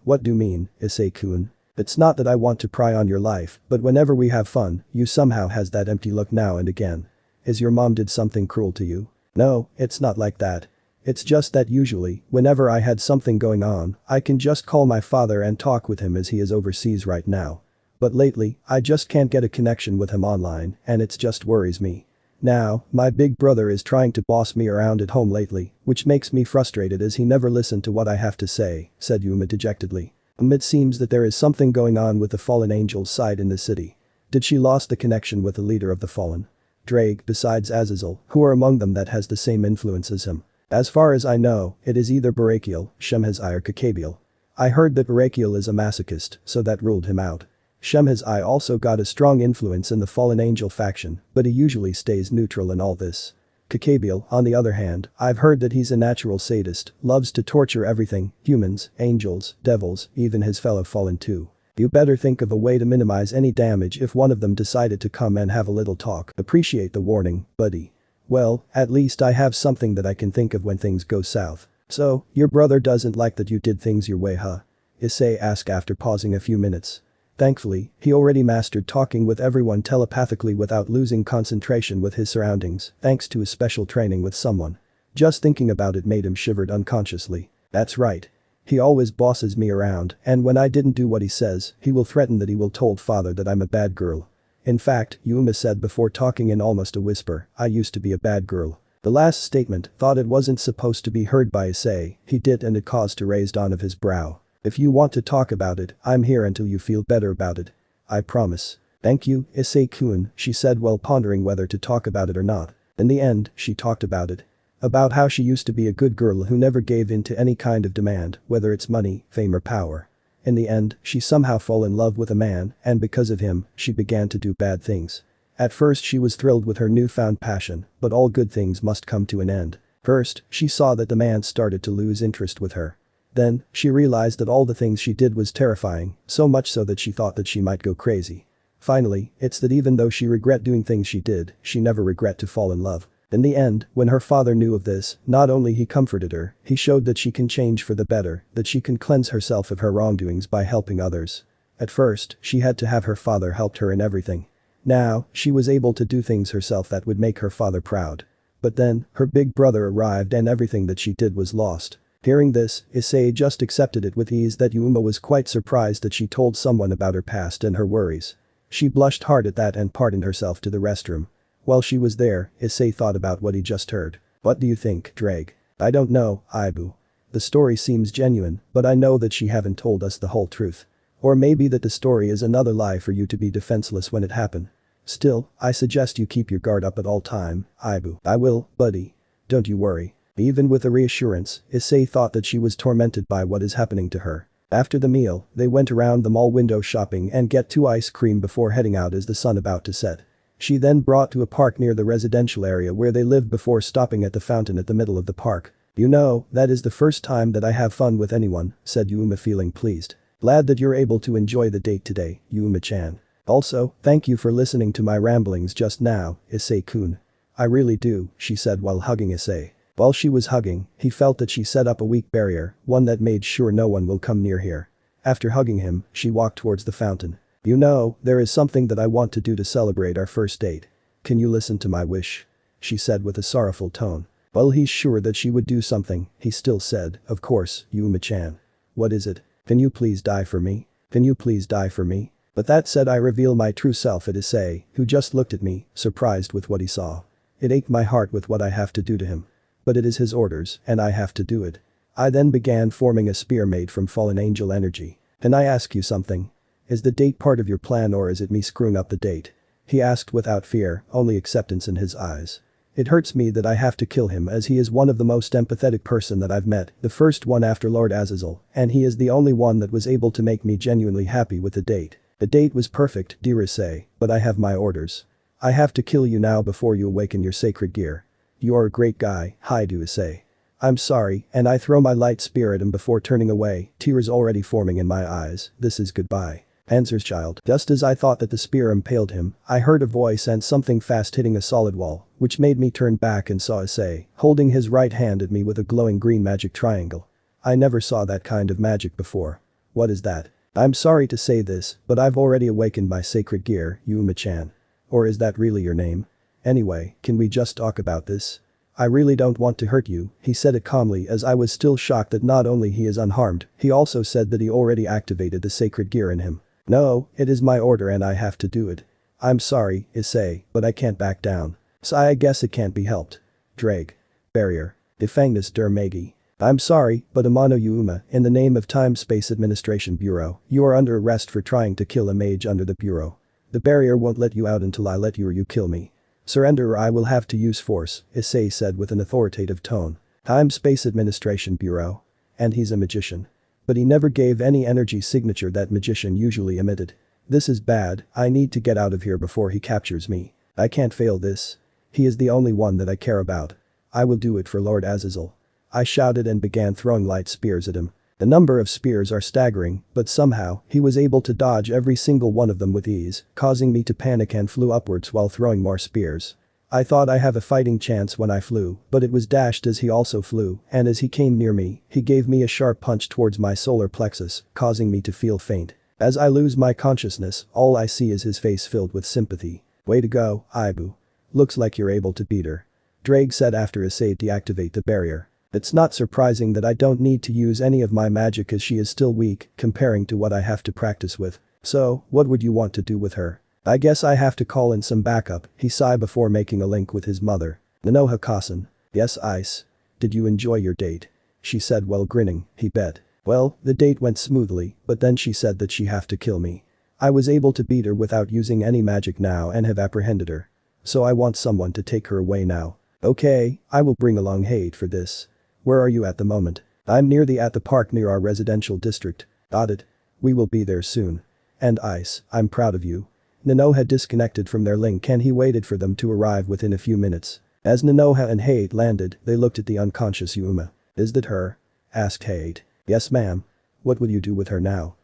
What do you mean, Issei-kun? "It's not that I want to pry on your life, but whenever we have fun, you somehow has that empty look now and again. Is your mom did something cruel to you?" "No, it's not like that. It's just that usually, whenever I had something going on, I can just call my father and talk with him as he is overseas right now. But lately, I just can't get a connection with him online, and it just worries me. Now, my big brother is trying to boss me around at home lately, which makes me frustrated as he never listened to what I have to say," said Yuma dejectedly. "It seems that there is something going on with the fallen angel's side in the city. Did she lost the connection with the leader of the fallen? Drake besides Azazel, who are among them that has the same influence as him?" "As far as I know, it is either Barakiel, Shemhazai or Kakabiel. I heard that Barakiel is a masochist, so that ruled him out. Shemhazai also got a strong influence in the fallen angel faction, but he usually stays neutral in all this. Kakabiel, on the other hand, I've heard that he's a natural sadist, loves to torture everything, humans, angels, devils, even his fellow fallen too. You better think of a way to minimize any damage if one of them decided to come and have a little talk. Appreciate the warning, buddy. Well, at least I have something that I can think of when things go south." "So, your brother doesn't like that you did things your way, huh?" Issei asked after pausing a few minutes. Thankfully, he already mastered talking with everyone telepathically without losing concentration with his surroundings, thanks to his special training with someone. Just thinking about it made him shivered unconsciously. "That's right. He always bosses me around, and when I didn't do what he says, he will threaten that he will told father that I'm a bad girl. In fact, Yuma said before talking in almost a whisper, I used to be a bad girl." The last statement, thought it wasn't supposed to be heard by Issei, he did, and it caused a raised on of his brow. "If you want to talk about it, I'm here until you feel better about it. I promise." "Thank you, Issei-kun," she said while pondering whether to talk about it or not. In the end, she talked about it. About how she used to be a good girl who never gave in to any kind of demand, whether it's money, fame or power. In the end, she somehow fell in love with a man, and because of him, she began to do bad things. At first she was thrilled with her newfound passion, but all good things must come to an end. First, she saw that the man started to lose interest with her. Then, she realized that all the things she did was terrifying, so much so that she thought that she might go crazy. Finally, it's that even though she regret doing things she did, she never regret to fall in love. In the end, when her father knew of this, not only he comforted her, he showed that she can change for the better, that she can cleanse herself of her wrongdoings by helping others. At first, she had to have her father help her in everything. Now, she was able to do things herself that would make her father proud. But then, her big brother arrived and everything that she did was lost. Hearing this, Issei just accepted it with ease that Yuma was quite surprised that she told someone about her past and her worries. She blushed hard at that and pardoned herself to the restroom. While she was there, Issei thought about what he just heard. "What do you think, Drake?" "I don't know, Ibu. The story seems genuine, but I know that she haven't told us the whole truth. Or maybe that the story is another lie for you to be defenseless when it happened. Still, I suggest you keep your guard up at all time, Ibu." "I will, buddy. Don't you worry." Even with the reassurance, Issei thought that she was tormented by what is happening to her. After the meal, they went around the mall window shopping and get 2 ice cream before heading out as the sun about to set. She then brought to a park near the residential area where they lived before stopping at the fountain at the middle of the park. "You know, that is the first time that I have fun with anyone," said Yuma, feeling pleased. "Glad that you're able to enjoy the date today, Yuma-chan. Also, thank you for listening to my ramblings just now, Issei-kun." "I really do," she said while hugging Issei. While she was hugging, he felt that she set up a weak barrier, one that made sure no one will come near here. After hugging him, she walked towards the fountain. "You know, there is something that I want to do to celebrate our first date. Can you listen to my wish?" she said with a sorrowful tone. While he's sure that she would do something, he still said, "Of course, Yuma-chan." "What is it? Can you please die for me? Can you please die for me?" But that said, I reveal my true self at Issei, who just looked at me, surprised with what he saw. It ached my heart with what I have to do to him. But it is his orders, and I have to do it. I then began forming a spear made from fallen angel energy. "Can I ask you something? Is the date part of your plan or is it me screwing up the date?" he asked without fear, only acceptance in his eyes. "It hurts me that I have to kill him as he is one of the most empathetic person that I've met, the first one after Lord Azazel, and he is the only one that was able to make me genuinely happy with the date. The date was perfect, dear Issei, but I have my orders. I have to kill you now before you awaken your sacred gear. You are a great guy, Hyoudou Issei." "I'm sorry," and I throw my light spear at him before turning away, tears already forming in my eyes. "This is goodbye," answers child. Just as I thought that the spear impaled him, I heard a voice and something fast hitting a solid wall, which made me turn back and saw Issei, holding his right hand at me with a glowing green magic triangle. I never saw that kind of magic before. "What is that?" "I'm sorry to say this, but I've already awakened my sacred gear, Yuma-chan. Or is that really your name? Anyway, can we just talk about this? I really don't want to hurt you," he said it calmly as I was still shocked that not only he is unharmed, he also said that he already activated the sacred gear in him. "No, it is my order and I have to do it. I'm sorry, Issei, but I can't back down. So I guess it can't be helped. Drag. Barrier. Defangness der Magi. I'm sorry, but Amano Yuma, in the name of Time-Space Administration Bureau, you are under arrest for trying to kill a mage under the Bureau. The barrier won't let you out until I let you or you kill me. Surrender or I will have to use force," Issei said with an authoritative tone. Time-Space Administration Bureau. And he's a magician. But he never gave any energy signature that magician usually emitted. "This is bad, I need to get out of here before he captures me. I can't fail this. He is the only one that I care about. I will do it for Lord Azazel." I shouted and began throwing light spears at him. The number of spears are staggering, but somehow, he was able to dodge every single one of them with ease, causing me to panic and flew upwards while throwing more spears. I thought I have a fighting chance when I flew, but it was dashed as he also flew, and as he came near me, he gave me a sharp punch towards my solar plexus, causing me to feel faint. As I lose my consciousness, all I see is his face filled with sympathy. "Way to go, Ibu. Looks like you're able to beat her," Drake said after Issei deactivate the barrier. "It's not surprising that I don't need to use any of my magic as she is still weak comparing to what I have to practice with. So, what would you want to do with her?" "I guess I have to call in some backup," he sighed before making a link with his mother. "Nanoha-san." "Yes, Ice. Did you enjoy your date?" she said while grinning. He bet. "Well, the date went smoothly, but then she said that she have to kill me. I was able to beat her without using any magic now and have apprehended her. So I want someone to take her away now." "Okay, I will bring along Hate for this. Where are you at the moment?" "I'm at the park near our residential district." "Got it. We will be there soon. And Ice, I'm proud of you." Nanoha had disconnected from their link and he waited for them to arrive within a few minutes. As Nanoha and Hate landed, they looked at the unconscious Yuma. "Is that her?" asked Hate. "Yes ma'am. What would you do with her now?"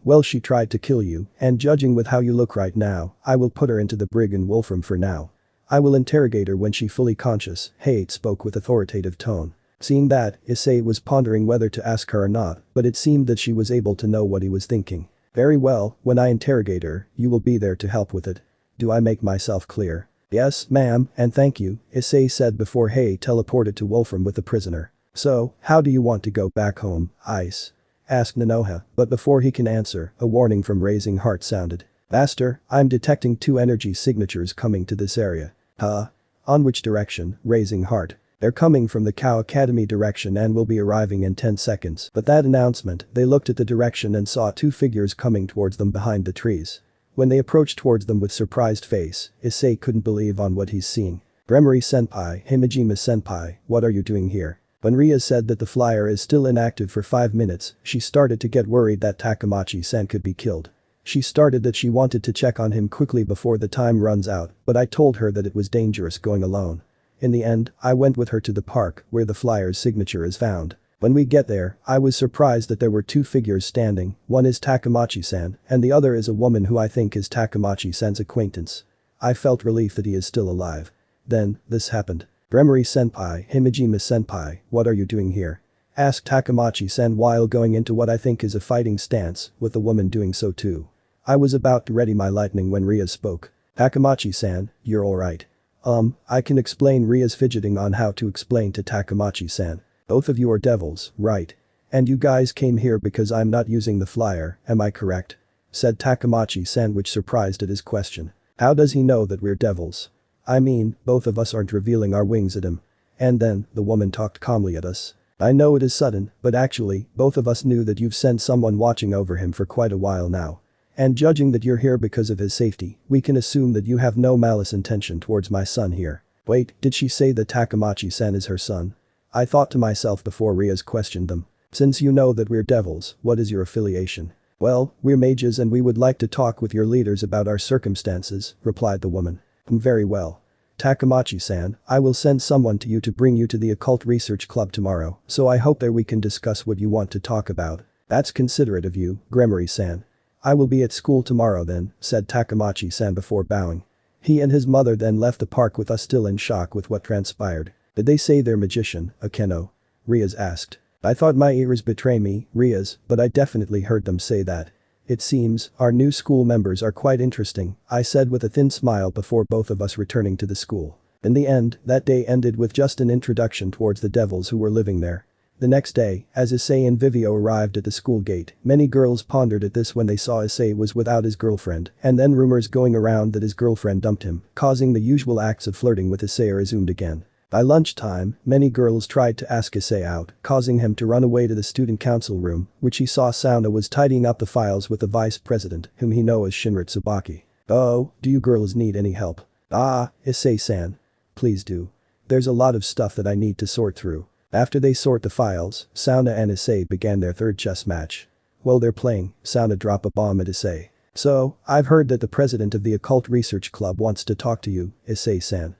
Well, she tried to kill you, and judging with how you look right now, I will put her into the brig in Wolfram for now. I will interrogate her when she fully conscious," Hate spoke with authoritative tone. Seeing that, Issei was pondering whether to ask her or not, but it seemed that she was able to know what he was thinking. "Very well, when I interrogate her, you will be there to help with it. Do I make myself clear?" "Yes, ma'am, and thank you," Issei said before Hei teleported to Wolfram with the prisoner. "So, how do you want to go back home, Ice?" asked Nanoha, but before he can answer, a warning from Raising Heart sounded. "Master, I'm detecting 2 energy signatures coming to this area." "Huh? On which direction, Raising Heart?" "They're coming from the Cow Academy direction and will be arriving in 10 seconds." But that announcement, they looked at the direction and saw 2 figures coming towards them behind the trees. When they approached towards them with surprised face, Issei couldn't believe on what he's seeing. "Gremory-senpai, Himejima-senpai, what are you doing here?" When Ria said that the flyer is still inactive for 5 minutes, she started to get worried that Takamachi-san could be killed. She started that she wanted to check on him quickly before the time runs out, but I told her that it was dangerous going alone. In the end, I went with her to the park where the flyer's signature is found. When we get there, I was surprised that there were two figures standing, one is Takamachi-san, and the other is a woman who I think is Takamachi-san's acquaintance. I felt relief that he is still alive. Then, this happened. Gremory-senpai, Himejima-senpai, what are you doing here? Asked Takamachi-san while going into what I think is a fighting stance, with the woman doing so too. I was about to ready my lightning when Ria spoke. Takamachi-san, you're alright. I can explain. Ria's fidgeting on how to explain to Takamachi-san. Both of you are devils, right? And you guys came here because I'm not using the flyer, am I correct? Said Takamachi-san, which surprised at his question. How does he know that we're devils? I mean, both of us aren't revealing our wings at him. And then, the woman talked calmly at us. I know it is sudden, but actually, both of us knew that you've sent someone watching over him for quite a while now. And judging that you're here because of his safety, we can assume that you have no malice intention towards my son here. Wait, did she say that Takamachi-san is her son? I thought to myself before Ria's questioned them. Since you know that we're devils, what is your affiliation? Well, we're mages and we would like to talk with your leaders about our circumstances, replied the woman. Very well. Takamachi-san, I will send someone to you to bring you to the occult research club tomorrow, so I hope that we can discuss what you want to talk about. That's considerate of you, Gremory-san. I will be at school tomorrow then, said Takamachi-san before bowing. He and his mother then left the park with us still in shock with what transpired. Did they say they're magician, Akeno? Riaz asked. I thought my ears betray me, Riaz, but I definitely heard them say that. It seems, our new school members are quite interesting, I said with a thin smile before both of us returning to the school. In the end, that day ended with just an introduction towards the devils who were living there. The next day, as Issei and Vivio arrived at the school gate, many girls pondered at this when they saw Issei was without his girlfriend, and then rumors going around that his girlfriend dumped him, causing the usual acts of flirting with Issei resumed again. By lunchtime, many girls tried to ask Issei out, causing him to run away to the student council room, which he saw Sauna was tidying up the files with the vice president, whom he knows as Shinra Tsubaki. Oh, do you girls need any help? Ah, Issei-san. Please do. There's a lot of stuff that I need to sort through. After they sort the files, Sauna and Issei began their third chess match. While they're playing, Sauna dropped a bomb at Issei. So, I've heard that the president of the Occult Research Club wants to talk to you, Issei-san.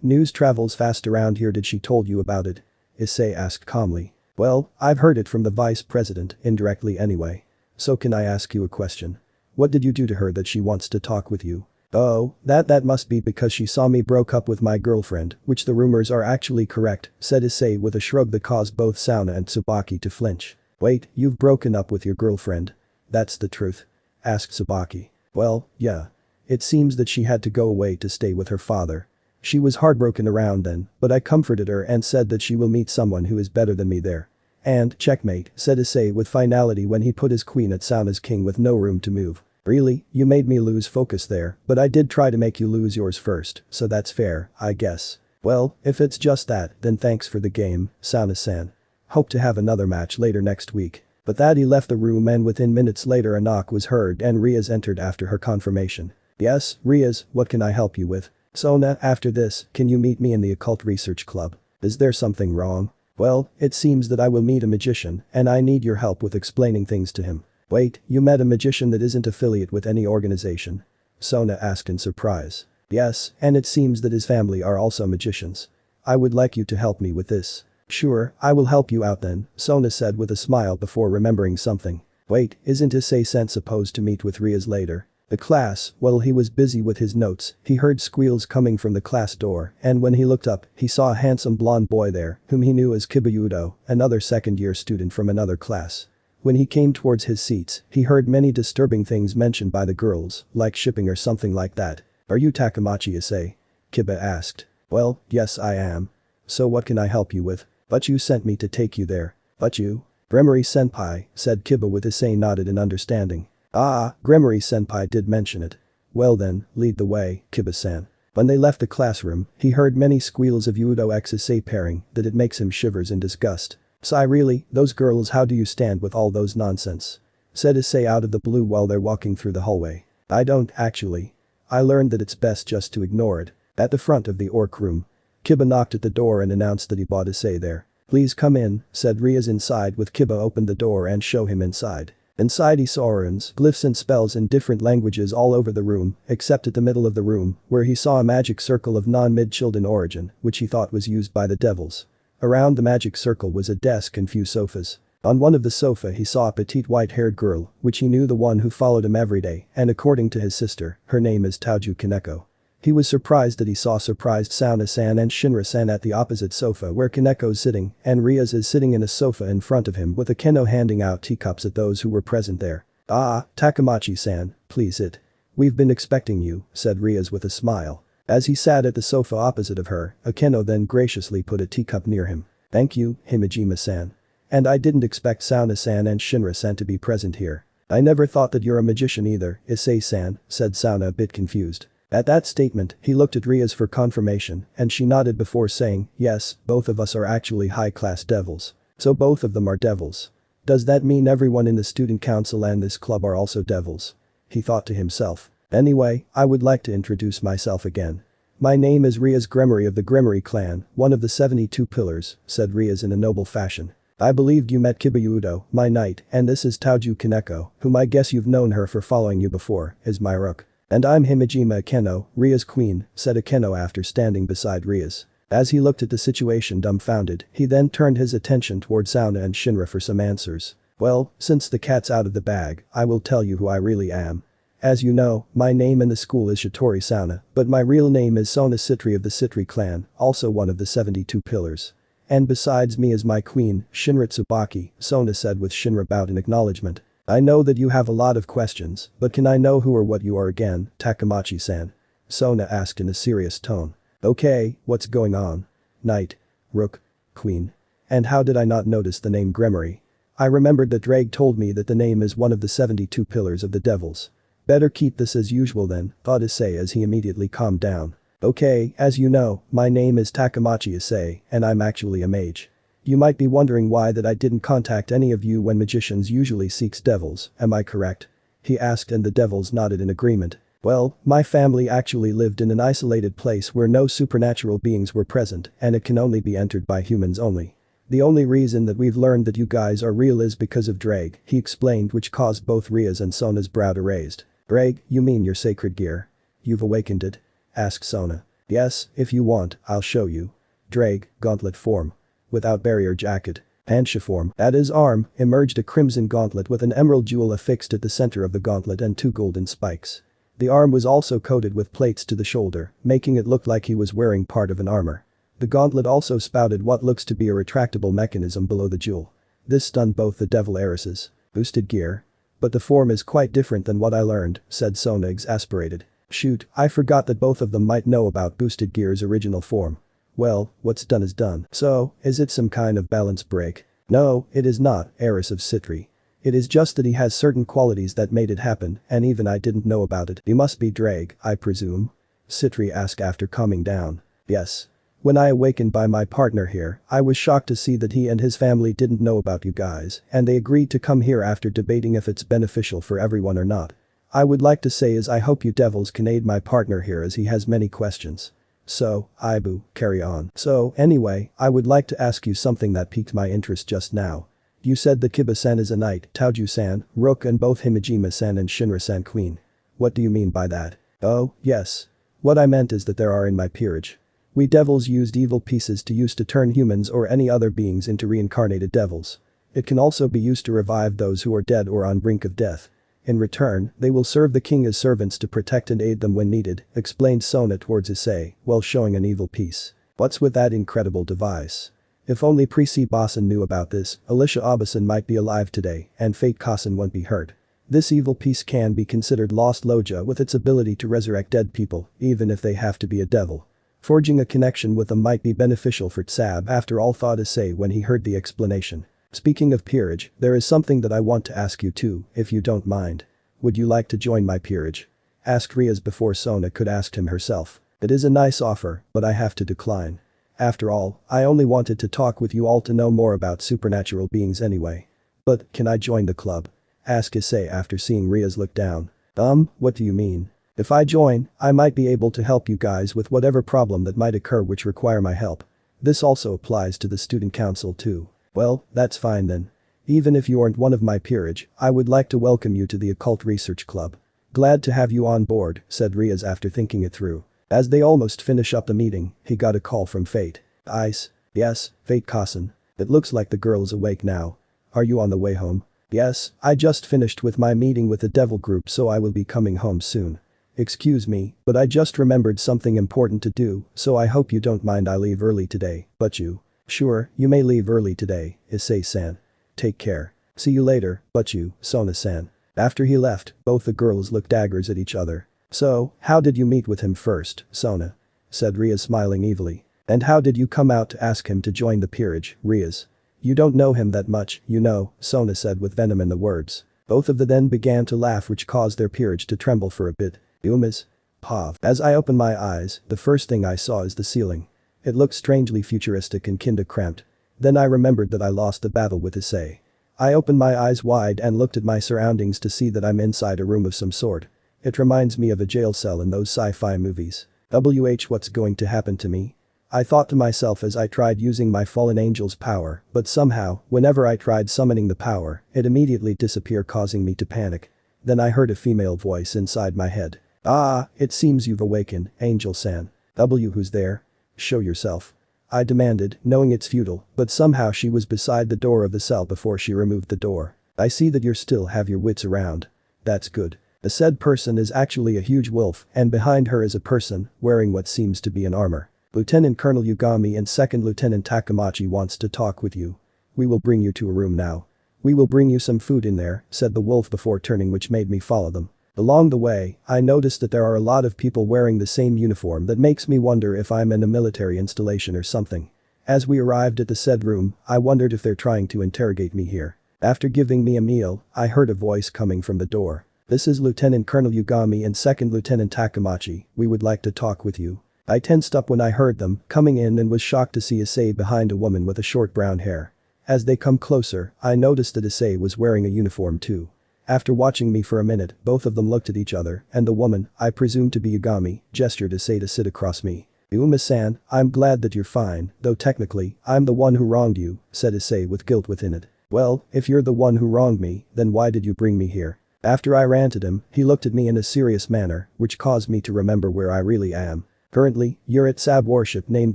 News travels fast around here. Did she told you about it? Issei asked calmly. Well, I've heard it from the vice president, indirectly anyway. So can I ask you a question? What did you do to her that she wants to talk with you? Oh, that must be because she saw me broke up with my girlfriend, which the rumors are actually correct, said Issei with a shrug that caused both Sauna and Tsubaki to flinch. Wait, you've broken up with your girlfriend? That's the truth? Asked Tsubaki. Well, yeah. It seems that she had to go away to stay with her father. She was heartbroken around then, but I comforted her and said that she will meet someone who is better than me there. And, checkmate, said Issei with finality when he put his queen at Sauna's king with no room to move. Really, you made me lose focus there, but I did try to make you lose yours first, so that's fair, I guess. Well, if it's just that, then thanks for the game, Sauna-san. Hope to have another match later next week. But that he left the room and within minutes later a knock was heard and Riaz entered after her confirmation. Yes, Riaz, what can I help you with? Sona, after this, can you meet me in the Occult Research Club? Is there something wrong? Well, it seems that I will meet a magician, and I need your help with explaining things to him. Wait, you met a magician that isn't affiliate with any organization? Sona asked in surprise. Yes, and it seems that his family are also magicians. I would like you to help me with this. Sure, I will help you out then, Sona said with a smile before remembering something. Wait, isn't Issei-sen supposed to meet with Riaz later? The class, while he was busy with his notes, he heard squeals coming from the class door, and when he looked up, he saw a handsome blonde boy there, whom he knew as Kibayudo, another second-year student from another class. When he came towards his seats, he heard many disturbing things mentioned by the girls, like shipping or something like that. Are you Takamachi Issei? Kiba asked. Well, yes I am. So what can I help you with? But you sent me to take you there. But you? Gremory-senpai, said Kiba with Issei nodded in understanding. Ah, Gremory-senpai did mention it. Well then, lead the way, Kiba-san. When they left the classroom, he heard many squeals of Hyoudou Issei pairing that it makes him shivers in disgust. Sigh really, those girls, how do you stand with all those nonsense? Said Issei out of the blue while they're walking through the hallway. I don't, actually. I learned that it's best just to ignore it. At the front of the orc room. Kiba knocked at the door and announced that he bought Issei there. Please come in, said Riaz inside with Kiba opened the door and show him inside. Inside he saw runes, glyphs and spells in different languages all over the room, except at the middle of the room, where he saw a magic circle of non-mid-children origin, which he thought was used by the devils. Around the magic circle was a desk and few sofas. On one of the sofa he saw a petite white-haired girl, which he knew the one who followed him every day, and according to his sister, her name is Hyoudou Kaneko. He was surprised that he saw surprised Saona-san and Shinra-san at the opposite sofa where Kaneko's sitting, and Rias is sitting in a sofa in front of him with Akeno handing out teacups at those who were present there. "Ah, Takamachi-san, please sit. We've been expecting you," said Rias with a smile. As he sat at the sofa opposite of her, Akeno then graciously put a teacup near him. "Thank you, Himejima-san. And I didn't expect Saona-san and Shinra-san to be present here. I never thought that you're a magician either, Issei-san," said Saona a bit confused. At that statement, he looked at Rias for confirmation, and she nodded before saying, "Yes, both of us are actually high-class devils. So both of them are devils. Does that mean everyone in the student council and this club are also devils?" He thought to himself. "Anyway, I would like to introduce myself again. My name is Rias Gremory of the Gremory clan, one of the 72 pillars," said Rias in a noble fashion. "I believed you met Kibayudo, my knight, and this is Hyoudou Kaneko, whom I guess you've known her for following you before, is my rook. And I'm Himejima Akeno, Rias' queen," said Akeno after standing beside Rias. As he looked at the situation dumbfounded, he then turned his attention toward Saona and Shinra for some answers. "Well, since the cat's out of the bag, I will tell you who I really am. As you know, my name in the school is Shitori Saona, but my real name is Sona Citri of the Citri clan, also one of the 72 pillars. And besides me is my queen, Shinra Tsubaki," Sona said with Shinra bowed in acknowledgement. "I know that you have a lot of questions, but can I know who or what you are again, Takamachi-san?" Sona asked in a serious tone. "Okay, what's going on? Knight, rook, queen. And how did I not notice the name Gremory? I remembered that Drake told me that the name is one of the 72 pillars of the devils. Better keep this as usual then," thought Issei as he immediately calmed down. "Okay, as you know, my name is Takamachi Issei, and I'm actually a mage. You might be wondering why that I didn't contact any of you when magicians usually seeks devils, am I correct?" he asked and the devils nodded in agreement. "Well, my family actually lived in an isolated place where no supernatural beings were present and it can only be entered by humans only. The only reason that we've learned that you guys are real is because of Drake," he explained, which caused both Rias and Sona's brow to raise. "Drake, you mean your sacred gear? You've awakened it?" asked Sona. "Yes, if you want, I'll show you." Drake, gauntlet form. Without barrier jacket. Pancha form. At his arm, emerged a crimson gauntlet with an emerald jewel affixed at the center of the gauntlet and 2 golden spikes. The arm was also coated with plates to the shoulder, making it look like he was wearing part of an armor. The gauntlet also spouted what looks to be a retractable mechanism below the jewel. This stunned both the devil heiresses. "Boosted gear? But the form is quite different than what I learned," said Sona exasperated. "Shoot, I forgot that both of them might know about boosted gear's original form. Well, what's done is done. So, is it some kind of balance break?" "No, it is not, heiress of Citri. It is just that he has certain qualities that made it happen, and even I didn't know about it." "He must be Drake, I presume?" Citri asked after calming down. "Yes. When I awakened by my partner here, I was shocked to see that he and his family didn't know about you guys, and they agreed to come here after debating if it's beneficial for everyone or not. I would like to say is I hope you devils can aid my partner here as he has many questions. So, Ibu, carry on. So, anyway, I would like to ask you something that piqued my interest just now. You said that Kiba-san is a knight, Hyoudou-san, rook and both Himejima-san and Shinra-san queen. What do you mean by that?" "Oh, yes. What I meant is that there are in my peerage. We devils used evil pieces to use to turn humans or any other beings into reincarnated devils. It can also be used to revive those who are dead or on brink of death. In return, they will serve the king as servants to protect and aid them when needed," explained Sona towards Issei, while showing an evil piece. "What's with that incredible device? If only Prisi Basan knew about this, Alicia Abasan might be alive today and Fate Kasan won't be hurt. This evil piece can be considered lost loja with its ability to resurrect dead people, even if they have to be a devil. Forging a connection with them might be beneficial for Tsab after all, thought Issei when he heard the explanation. "Speaking of peerage, there is something that I want to ask you too, if you don't mind. Would you like to join my peerage?" asked Rias before Sona could ask him herself. "It is a nice offer, but I have to decline. After all, I only wanted to talk with you all to know more about supernatural beings anyway." "But, can I join the club?" asked Issei after seeing Rias look down. What do you mean? If I join, I might be able to help you guys with whatever problem that might occur which require my help. This also applies to the student council too." "Well, that's fine then. Even if you aren't one of my peerage, I would like to welcome you to the Occult Research Club. Glad to have you on board, said Riaz after thinking it through. As they almost finish up the meeting, he got a call from Fate. Ice. Yes, Fate-Kasen. It looks like the girl's awake now. Are you on the way home? Yes, I just finished with my meeting with the Devil Group, so I will be coming home soon. Excuse me, but I just remembered something important to do, so I hope you don't mind I leave early today, but you. Sure, you may leave early today, Issei-san. Take care. See you later, but you, Sona-san. After he left, both the girls looked daggers at each other. So, how did you meet with him first, Sona? Said Riaz smiling evilly. And how did you come out to ask him to join the peerage, Riaz? You don't know him that much, you know, Sona said with venom in the words. Both of them then began to laugh, which caused their peerage to tremble for a bit. Umas. Pav. As I opened my eyes, the first thing I saw is the ceiling. It looked strangely futuristic and kinda cramped. Then I remembered that I lost the battle with Issei. I opened my eyes wide and looked at my surroundings to see that I'm inside a room of some sort. It reminds me of a jail cell in those sci-fi movies. What's going to happen to me? I thought to myself as I tried using my fallen angel's power, but somehow, whenever I tried summoning the power, it immediately disappeared, causing me to panic. Then I heard a female voice inside my head. Ah, it seems you've awakened, Angel-san. Who's there? Show yourself. I demanded, knowing it's futile, but somehow she was beside the door of the cell before she removed the door. I see that you still have your wits around. That's good. The said person is actually a huge wolf, and behind her is a person, wearing what seems to be an armor. Lieutenant Colonel Yugami and 2nd Lieutenant Takamachi wants to talk with you. We will bring you to a room now. We will bring you some food in there, said the wolf before turning, which made me follow them. Along the way, I noticed that there are a lot of people wearing the same uniform that makes me wonder if I'm in a military installation or something. As we arrived at the said room, I wondered if they're trying to interrogate me here. After giving me a meal, I heard a voice coming from the door. This is Lieutenant Colonel Yugami and 2nd Lieutenant Takamachi, we would like to talk with you. I tensed up when I heard them coming in and was shocked to see Issei behind a woman with a short brown hair. As they come closer, I noticed that Issei was wearing a uniform too. After watching me for a minute, both of them looked at each other, and the woman, I presume to be Yugami, gestured Issei to sit across me. Uma-san, I'm glad that you're fine, though technically, I'm the one who wronged you, said Issei with guilt within it. Well, if you're the one who wronged me, then why did you bring me here? After I ranted him, he looked at me in a serious manner, which caused me to remember where I really am. Currently, you're at Sab warship named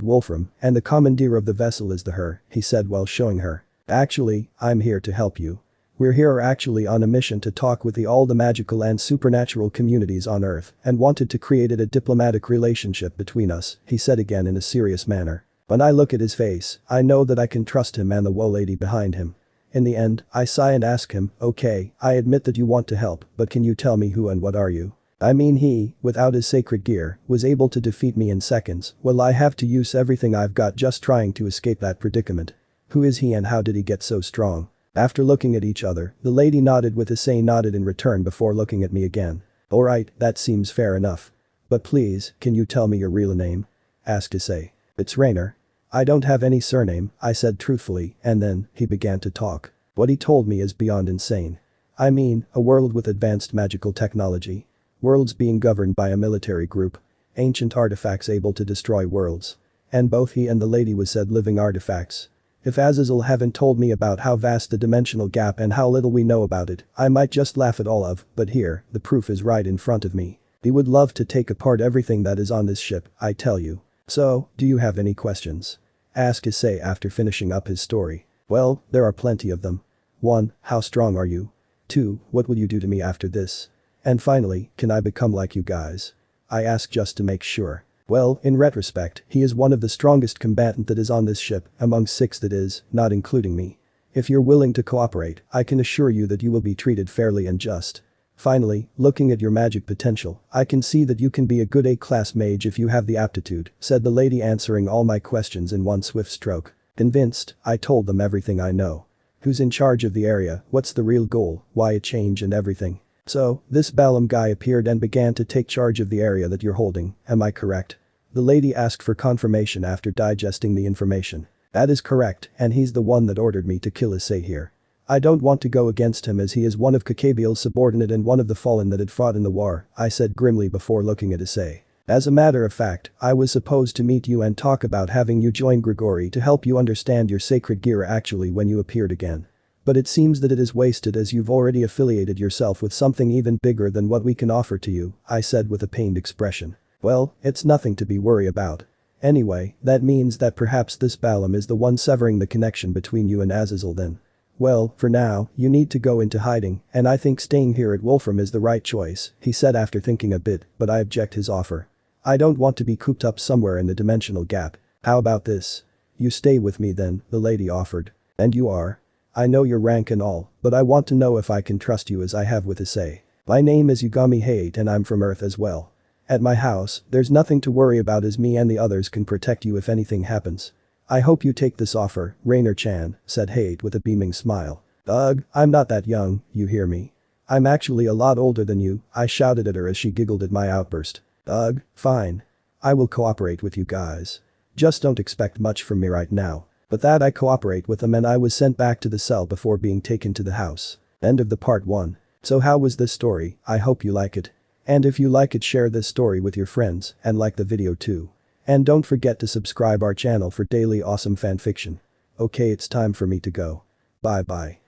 Wolfram, and the commandeer of the vessel is the her, he said while showing her. Actually, I'm here to help you. We're here actually on a mission to talk with all the magical and supernatural communities on Earth and wanted to create a diplomatic relationship between us, he said again in a serious manner. When I look at his face, I know that I can trust him and the woe lady behind him. In the end, I sigh and ask him, okay, I admit that you want to help, but can you tell me who and what are you? I mean he, without his sacred gear, was able to defeat me in seconds, while I have to use everything I've got just trying to escape that predicament. Who is he and how did he get so strong? After looking at each other, the lady nodded with Issei nodded in return before looking at me again. Alright, that seems fair enough. But please, can you tell me your real name? Asked Issei. It's Rainer. I don't have any surname, I said truthfully, and then, he began to talk. What he told me is beyond insane. I mean, a world with advanced magical technology. Worlds being governed by a military group. Ancient artifacts able to destroy worlds. And both he and the lady was said living artifacts. If Azazel haven't told me about how vast the dimensional gap and how little we know about it, I might just laugh at all of, but here, the proof is right in front of me. He would love to take apart everything that is on this ship, I tell you. So, do you have any questions? Asked Issei after finishing up his story. Well, there are plenty of them. 1. How strong are you? 2. What will you do to me after this? And finally, can I become like you guys? I asked just to make sure. Well, in retrospect, he is one of the strongest combatant that is on this ship, among 6 that is, not including me. If you're willing to cooperate, I can assure you that you will be treated fairly and just. Finally, looking at your magic potential, I can see that you can be a good A-class mage if you have the aptitude, said the lady answering all my questions in one swift stroke. Convinced, I told them everything I know. Who's in charge of the area, what's the real goal, why a change and everything. So, this Balam guy appeared and began to take charge of the area that you're holding, am I correct? The lady asked for confirmation after digesting the information. That is correct, and he's the one that ordered me to kill Issei here. I don't want to go against him as he is one of Kakabiel's subordinate and one of the fallen that had fought in the war, I said grimly before looking at Issei. As a matter of fact, I was supposed to meet you and talk about having you join Grigori to help you understand your sacred gear actually when you appeared again. But it seems that it is wasted as you've already affiliated yourself with something even bigger than what we can offer to you, I said with a pained expression. Well, it's nothing to be worried about. Anyway, that means that perhaps this Balam is the one severing the connection between you and Azazel then. Well, for now, you need to go into hiding, and I think staying here at Wolfram is the right choice, he said after thinking a bit, but I object his offer. I don't want to be cooped up somewhere in the dimensional gap. How about this? You stay with me then, the lady offered. And you are? I know your rank and all, but I want to know if I can trust you as I have with Issei. My name is Yugami Hate and I'm from Earth as well. At my house, there's nothing to worry about as me and the others can protect you if anything happens. I hope you take this offer, Rainer-chan, said Hate with a beaming smile. Ugh, I'm not that young, you hear me? I'm actually a lot older than you, I shouted at her as she giggled at my outburst. Ugh, fine. I will cooperate with you guys. Just don't expect much from me right now. But that I cooperate with them and I was sent back to the cell before being taken to the house. End of the part 1. So how was this story? I hope you like it. And if you like it, share this story with your friends and like the video too. And don't forget to subscribe our channel for daily awesome fanfiction. Okay, it's time for me to go. Bye bye.